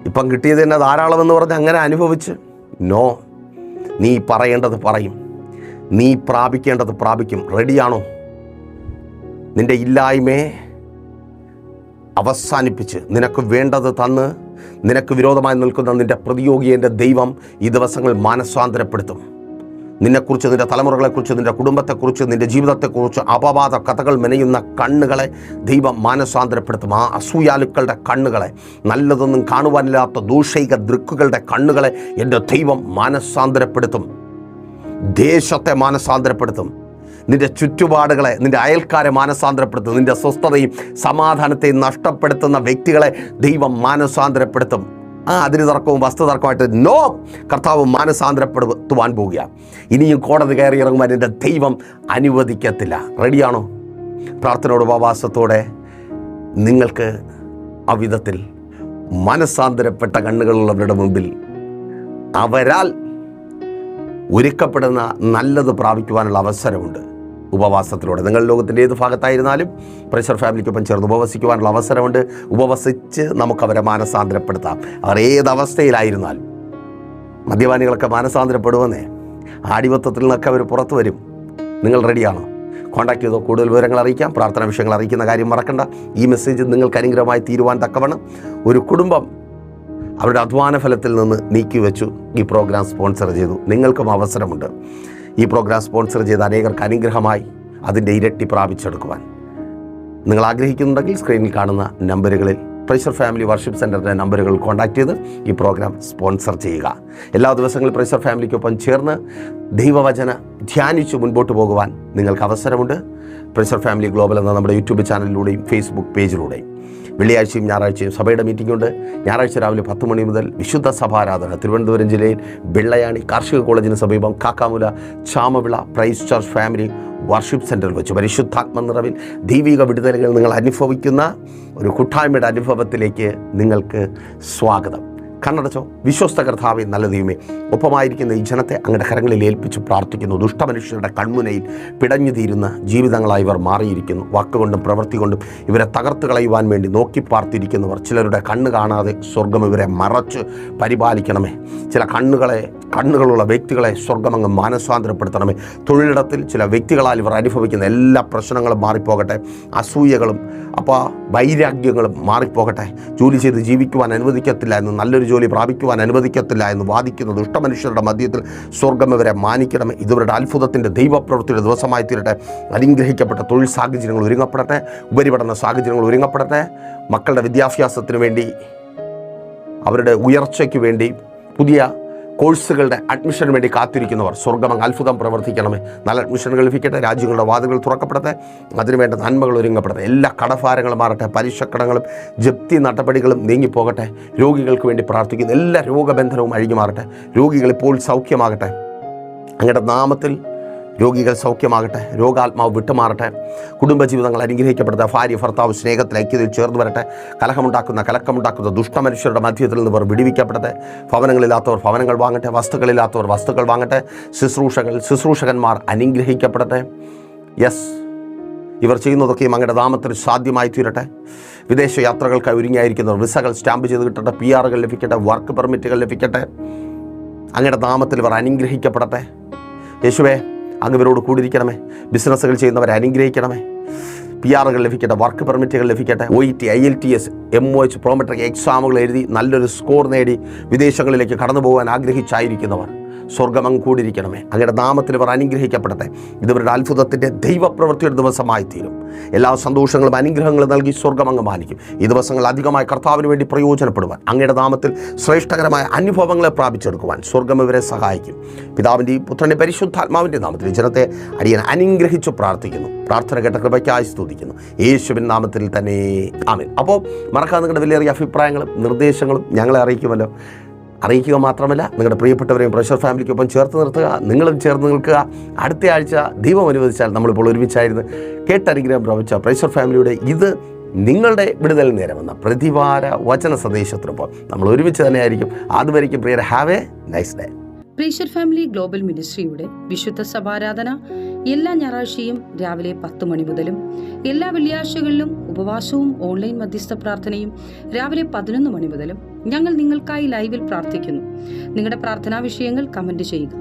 [SPEAKER 1] ഇപ്പം കിട്ടിയത് തന്നെ ധാരാളമെന്ന് പറഞ്ഞ് അങ്ങനെ അനുഭവിച്ച്. നോ, നീ പറയേണ്ടത് പറയും, നീ പ്രാപിക്കേണ്ടത് പ്രാപിക്കും. റെഡിയാണോ? നിൻ്റെ ഇല്ലായ്മയെ അവസാനിപ്പിച്ച് നിനക്ക് വേണ്ടത് തന്ന് നിനക്ക് വിരോധമായി നിൽക്കുന്ന നിൻ്റെ പ്രതിയോഗിയെ ദൈവം ഈ ദിവസങ്ങൾ മാനസാന്തരപ്പെടുത്തും. നിന്നെക്കുറിച്ച്, നിൻ്റെ തലമുറകളെക്കുറിച്ച്, നിൻ്റെ കുടുംബത്തെക്കുറിച്ച്, നിൻ്റെ ജീവിതത്തെക്കുറിച്ച് അപവാദ കഥകൾ മെനയുന്ന കണ്ണുകളെ ദൈവം മാനസാന്തരപ്പെടുത്തും. ആ അസൂയാലുക്കളുടെ കണ്ണുകളെ, നല്ലതൊന്നും കാണുവാനില്ലാത്ത ദൂഷൈക ദൃക്കുകളുടെ കണ്ണുകളെ എൻ്റെ ദൈവം മാനസാന്തരപ്പെടുത്തും. ദേശത്തെ മാനസാന്തരപ്പെടുത്തും. നിൻ്റെ ചുറ്റുപാടുകളെ, നിൻ്റെ അയൽക്കാരെ മാനസാന്തരപ്പെടുത്തും. നിൻ്റെ സ്വസ്ഥതയും സമാധാനത്തെയും നഷ്ടപ്പെടുത്തുന്ന വ്യക്തികളെ ദൈവം മാനസാന്തരപ്പെടുത്തും. അതിന് തർക്കവും വസ്തുതർക്കമായിട്ട് നോ, കർത്താവ് മാനസാന്തരപ്പെടുത്തുവാൻ പോവുക. ഇനിയും കോടതി കയറി ഇറങ്ങുവാൻ എൻ്റെ ദൈവം അനുവദിക്കത്തില്ല. റെഡിയാണോ? പ്രാർത്ഥനയോട് ഉപവാസത്തോടെ നിങ്ങൾക്ക് അവിധത്തിൽ മനസാന്തരപ്പെട്ട കണ്ണുകളുള്ളവരുടെ മുമ്പിൽ അവരാൽ ഒരുക്കപ്പെടുന്ന നല്ലത് പ്രാപിക്കുവാനുള്ള അവസരമുണ്ട്. ഉപവാസത്തിലൂടെ നിങ്ങൾ ലോകത്തിൻ്റെ ഏത് ഭാഗത്തായിരുന്നാലും പ്രഷർ ഫാമിലിക്കൊപ്പം ചേർന്ന് ഉപവസിക്കുവാനുള്ള അവസരമുണ്ട്. ഉപവസിച്ച് നമുക്കവരെ മാനസാന്തരപ്പെടുത്താം. അവർ ഏതവസ്ഥയിലായിരുന്നാലും. മദ്യപാനികളൊക്കെ മാനസാന്തരപ്പെടുവെന്നേ. ആടിമത്തത്തിൽ നിന്നൊക്കെ അവർ പുറത്തു വരും. നിങ്ങൾ റെഡിയാണോ? കോൺടാക്ട് ചെയ്തോ. കൂടുതൽ വിവരങ്ങൾ അറിയിക്കാം. പ്രാർത്ഥനാ വിഷയങ്ങൾ അറിയിക്കുന്ന കാര്യം മറക്കണ്ട. ഈ മെസ്സേജ് നിങ്ങൾക്ക് അനുഗ്രഹമായി തീരുവാൻ തക്കവണ്ണം ഒരു കുടുംബം അവരുടെ അധ്വാന ഫലത്തിൽ നിന്ന് നീക്കിവെച്ചു ഈ പ്രോഗ്രാം സ്പോൺസർ ചെയ്തു. നിങ്ങൾക്കും അവസരമുണ്ട് ഈ പ്രോഗ്രാം സ്പോൺസർ ചെയ്ത് അനേകർക്ക് അനുഗ്രഹമായി അതിൻ്റെ ഇരട്ടി പ്രാപിച്ചെടുക്കുവാൻ. നിങ്ങൾ ആഗ്രഹിക്കുന്നുണ്ടെങ്കിൽ സ്ക്രീനിൽ കാണുന്ന നമ്പറുകളിൽ പ്രൈസർ ഫാമിലി വർഷിപ്പ് സെൻ്ററിൻ്റെ നമ്പറുകൾ കോൺടാക്ട് ചെയ്ത് ഈ പ്രോഗ്രാം സ്പോൺസർ ചെയ്യുക. എല്ലാ ദിവസങ്ങളും പ്രൈസർ ഫാമിലിക്കൊപ്പം ചേർന്ന് ദൈവവചന ധ്യാനിച്ച് മുൻപോട്ട് പോകുവാൻ നിങ്ങൾക്ക് അവസരമുണ്ട്. പ്രൈസർ ഫാമിലി ഗ്ലോബൽ എന്ന നമ്മുടെ യൂട്യൂബ് ചാനലിലൂടെയും ഫേസ്ബുക്ക് പേജിലൂടെയും. വെള്ളിയാഴ്ചയും ഞായറാഴ്ചയും സഭയുടെ മീറ്റിംഗ് ഉണ്ട്. ഞായറാഴ്ച രാവിലെ 10 മണി മുതൽ വിശുദ്ധ സഭാരാധന. തിരുവനന്തപുരം ജില്ലയിൽ വെള്ളയാണി കാർഷിക കോളേജിന് സമീപം Kakkamoola Chamavila praise church family worship സെൻ്ററിൽ വെച്ച് പരിശുദ്ധാത്മ നിറവിൽ ദൈവിക വിടുതലുകൾ നിങ്ങൾ അനുഭവിക്കുന്ന ഒരു കൂട്ടായ്മയുടെ അനുഭവത്തിലേക്ക് നിങ്ങൾക്ക് സ്വാഗതം. കണ്ണടച്ചോ. വിശ്വസ്ത കർത്താവേ, നല്ല ദൈവമേ, ഒപ്പമായിരിക്കുന്ന ഈ ജനത്തെ അങ്ങയുടെ കരങ്ങളിൽ ഏൽപ്പിച്ച് പ്രാർത്ഥിക്കുന്നു. ദുഷ്ടമനുഷ്യരുടെ കൺമുനയിൽ പിടഞ്ഞു തീരുന്ന ജീവിതങ്ങളായി ഇവർ മാറിയിരിക്കുന്നു. വാക്കുകൊണ്ടും പ്രവൃത്തി കൊണ്ടും ഇവരെ തകർത്ത് കളയുവാൻ വേണ്ടി നോക്കി പാർത്തിരിക്കുന്നവർ. ചിലരുടെ കണ്ണ് കാണാതെ സ്വർഗം ഇവരെ മറച്ച് പരിപാലിക്കണമേ. ചില കണ്ണുകളുള്ള വ്യക്തികളെ സ്വർഗമങ്ങ് മാനസാന്തരപ്പെടുത്തണമേ. തൊഴിലിടത്തിൽ ചില വ്യക്തികളാൽ ഇവർ അനുഭവിക്കുന്ന എല്ലാ പ്രശ്നങ്ങളും മാറിപ്പോകട്ടെ. അസൂയകളും വൈരാഗ്യങ്ങളും മാറിപ്പോകട്ടെ. ജോലി ചെയ്ത് ജീവിക്കുവാൻ അനുവദിക്കത്തില്ല എന്ന്, നല്ലൊരു ജോലി പ്രാപിക്കുവാൻ അനുവദിക്കത്തില്ല എന്ന് വാദിക്കുന്ന ദുഷ്ടമനുഷ്യരുടെ മധ്യത്തിൽ സ്വർഗം ഇവരെ മാനിക്കണമേ. ഇതുവരുടെ അത്ഭുതത്തിൻ്റെ ദൈവപ്രവൃത്തിയുടെ ദിവസമായി തീരട്ടെ. അനുഗ്രഹിക്കപ്പെട്ട തൊഴിൽ സാഹചര്യങ്ങൾ ഒരുങ്ങപ്പെടട്ടെ. ഉപരിപഠന സാഹചര്യങ്ങൾ ഒരുങ്ങപ്പെടട്ടെ. മക്കളുടെ വിദ്യാഭ്യാസത്തിന് വേണ്ടി, അവരുടെ ഉയർച്ചയ്ക്ക് വേണ്ടി, പുതിയ കോഴ്സുകളുടെ അഡ്മിഷന് വേണ്ടി കാത്തിരിക്കുന്നവർ സ്വർഗമങ്ങ് അത്ഭുതം പ്രവർത്തിക്കണമേ. നല്ല അഡ്മിഷനുകൾ ലഭിക്കട്ടെ. രാജ്യങ്ങളുടെ വാതിലുകൾ തുറക്കപ്പെടട്ടെ. അതിനുവേണ്ട നന്മകൾ ഒരുങ്ങപ്പെടട്ടെ. എല്ലാ കടഭാരങ്ങളും മാറട്ടെ. പലിശക്കടങ്ങളും ജപ്തി നടപടികളും നീങ്ങിപ്പോകട്ടെ. രോഗികൾക്ക് വേണ്ടി പ്രാർത്ഥിക്കുന്ന എല്ലാ രോഗബന്ധനവും അഴിഞ്ഞു മാറട്ടെ. രോഗികൾ ഇപ്പോൾ സൗഖ്യമാകട്ടെ. അങ്ങയുടെ നാമത്തിൽ രോഗികൾ സൗഖ്യമാകട്ടെ. രോഗാത്മാവ് വിട്ടുമാറട്ടെ. കുടുംബജീവിതങ്ങൾ അനുഗ്രഹിക്കപ്പെടുന്ന ഭാര്യ ഭർത്താവ് സ്നേഹത്തിൽ ഐക്യതയിൽ ചേർന്ന് വരട്ടെ. കലക്കമുണ്ടാക്കുന്ന ദുഷ്ടമനുഷ്യരുടെ മധ്യത്തിൽ നിന്ന് ഇവർ വിടുവിക്കപ്പെടട്ടെ. ഭവനങ്ങളില്ലാത്തവർ ഭവനങ്ങൾ വാങ്ങട്ടെ. വസ്തുക്കളില്ലാത്തവർ വസ്തുക്കൾ വാങ്ങട്ടെ. ശുശ്രൂഷകന്മാർ അനുഗ്രഹിക്കപ്പെടട്ടെ. യെസ്, ഇവർ ചെയ്യുന്നതൊക്കെയും അങ്ങയുടെ നാമത്തിൽ സാധ്യമായി തീരട്ടെ. വിദേശ യാത്രകൾക്കായി ഒരുങ്ങിയായിരിക്കുന്നവർ വിസകൾ സ്റ്റാമ്പ് ചെയ്ത് കിട്ടട്ടെ. PR ലഭിക്കട്ടെ. വർക്ക് പെർമിറ്റുകൾ ലഭിക്കട്ടെ. അങ്ങയുടെ നാമത്തിൽ ഇവർ അനുഗ്രഹിക്കപ്പെടട്ടെ. യേശുവേ, അങ്ങ് ഇവരോട് കൂടിയിരിക്കണമേ. ബിസിനസ്സുകൾ ചെയ്യുന്നവരെ അനുഗ്രഹിക്കണമേ. PR ലഭിക്കട്ടെ. വർക്ക് പെർമിറ്റുകൾ ലഭിക്കട്ടെ. OET, IELTS, MOH, പ്രോമെട്രിക് എക്സാമുകൾ എഴുതി നല്ലൊരു സ്കോർ നേടി വിദേശങ്ങളിലേക്ക് കടന്നു പോകാൻ ആഗ്രഹിച്ചായിരിക്കുന്നവർ സ്വർഗമങ്ങ് കൂടിയിരിക്കണമേ. അങ്ങയുടെ നാമത്തിൽ ഇവർ അനുഗ്രഹിക്കപ്പെടട്ടെ. ഇതുവരുടെ അത്ഭുതത്തിൻ്റെ ദൈവപ്രവൃത്തിയുടെ ദിവസമായി തീരും. എല്ലാ സന്തോഷങ്ങളും അനുഗ്രഹങ്ങളും നൽകി സ്വർഗമങ്ങ് മാനിക്കും. ഈ ദിവസങ്ങൾ അധികമായി കർത്താവിന് വേണ്ടി പ്രയോജനപ്പെടുവാൻ, അങ്ങയുടെ നാമത്തിൽ ശ്രേഷ്ഠകരമായ അനുഭവങ്ങളെ പ്രാപിച്ചെടുക്കുവാൻ സ്വർഗം ഇവരെ സഹായിക്കും. പിതാവിൻ്റെയും പുത്രൻ്റെ പരിശുദ്ധാത്മാവിൻ്റെ നാമത്തിൽ ജനത്തെ അടിയൻ അനുഗ്രഹിച്ചു പ്രാർത്ഥിക്കുന്നു. പ്രാർത്ഥന കേട്ട കൃപയ്ക്കായി സ്തുതിക്കുന്നു. യേശുവിൻ നാമത്തിൽ തന്നെ ആമേൻ. അപ്പോൾ മറക്കാതെ നിങ്ങളുടെ വിലയേറിയ അഭിപ്രായങ്ങളും നിർദ്ദേശങ്ങളും ഞങ്ങളെ അറിയിക്കുമല്ലോ. അറിയിക്കുക മാത്രമല്ല, നിങ്ങളുടെ പ്രിയപ്പെട്ടവരെയും പ്രഷർ ഫാമിലിക്കൊപ്പം ചേർത്ത് നിർത്തുക. നിങ്ങളും ചേർന്ന് നിൽക്കുക. അടുത്ത ആഴ്ച ദൈവം അനുവദിച്ചാൽ നമ്മളിപ്പോൾ ഒരുമിച്ചായിരുന്നു കേട്ടനുഗ്രഹം പ്രാപിച്ച പ്രഷർ ഫാമിലിയുടെ ഇത് നിങ്ങളുടെ വിടുതൽ നേരമെന്ന പ്രതിവാര വചന സന്ദേശത്തിനൊപ്പം നമ്മൾ ഒരുമിച്ച് തന്നെ ആയിരിക്കും. അതുവരെയ്ക്കും പ്രിയരെ, have a nice day.
[SPEAKER 2] Pressure family global മിനിസ്ട്രിയുടെ വിശുദ്ധ സഭാരാധന എല്ലാ ഞായറാഴ്ചയും രാവിലെ 10 മണി മുതലും എല്ലാ വെള്ളിയാഴ്ചകളിലും ഉപവാസവും ഓൺലൈൻ മധ്യസ്ഥ പ്രാർത്ഥനയും രാവിലെ 11 മണി മുതലും ഞങ്ങൾ നിങ്ങൾക്കായി ലൈവിൽ പ്രാർത്ഥിക്കുന്നു. നിങ്ങളുടെ പ്രാർത്ഥനാ വിഷയങ്ങൾ കമന്റ് ചെയ്യുക.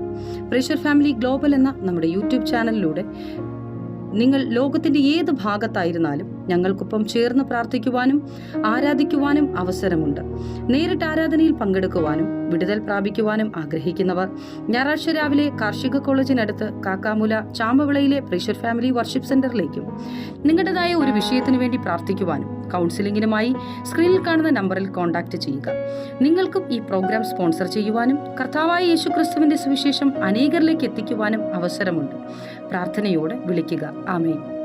[SPEAKER 2] പ്രഷർ ഫാമിലി ഗ്ലോബൽ എന്ന നമ്മുടെ യൂട്യൂബ് ചാനലിലൂടെ നിങ്ങൾ ലോകത്തിന്റെ ഏത് ഭാഗത്തായിരുന്നാലും ഞങ്ങൾക്കൊപ്പം ചേർന്ന് പ്രാർത്ഥിക്കുവാനും ആരാധിക്കുവാനും അവസരമുണ്ട്. നേരിട്ട് ആരാധനയിൽ പങ്കെടുക്കുവാനും വിടുതൽ പ്രാപിക്കുവാനും ആഗ്രഹിക്കുന്നവർ ഞായറാഴ്ച രാവിലെ കാർഷിക കോളേജിനടുത്ത് കാക്കാമുല ചാമ്പവിളയിലെ പ്രീഷർ ഫാമിലി വർഷിപ്പ് സെന്ററിലേക്കും നിങ്ങളുടേതായ ഒരു വിഷയത്തിനു വേണ്ടി പ്രാർത്ഥിക്കുവാനും കൗൺസിലിംഗിനുമായി സ്ക്രീനിൽ കാണുന്ന നമ്പറിൽ കോൺടാക്ട് ചെയ്യുക. നിങ്ങൾക്കും ഈ പ്രോഗ്രാം സ്പോൺസർ ചെയ്യുവാനും കർത്താവായ യേശുക്രിസ്തുവിന്റെ സുവിശേഷം അനേകരിലേക്ക് എത്തിക്കുവാനും അവസരമുണ്ട്. പ്രാർത്ഥനയോടെ വിളിക്കുക. ആമേൻ.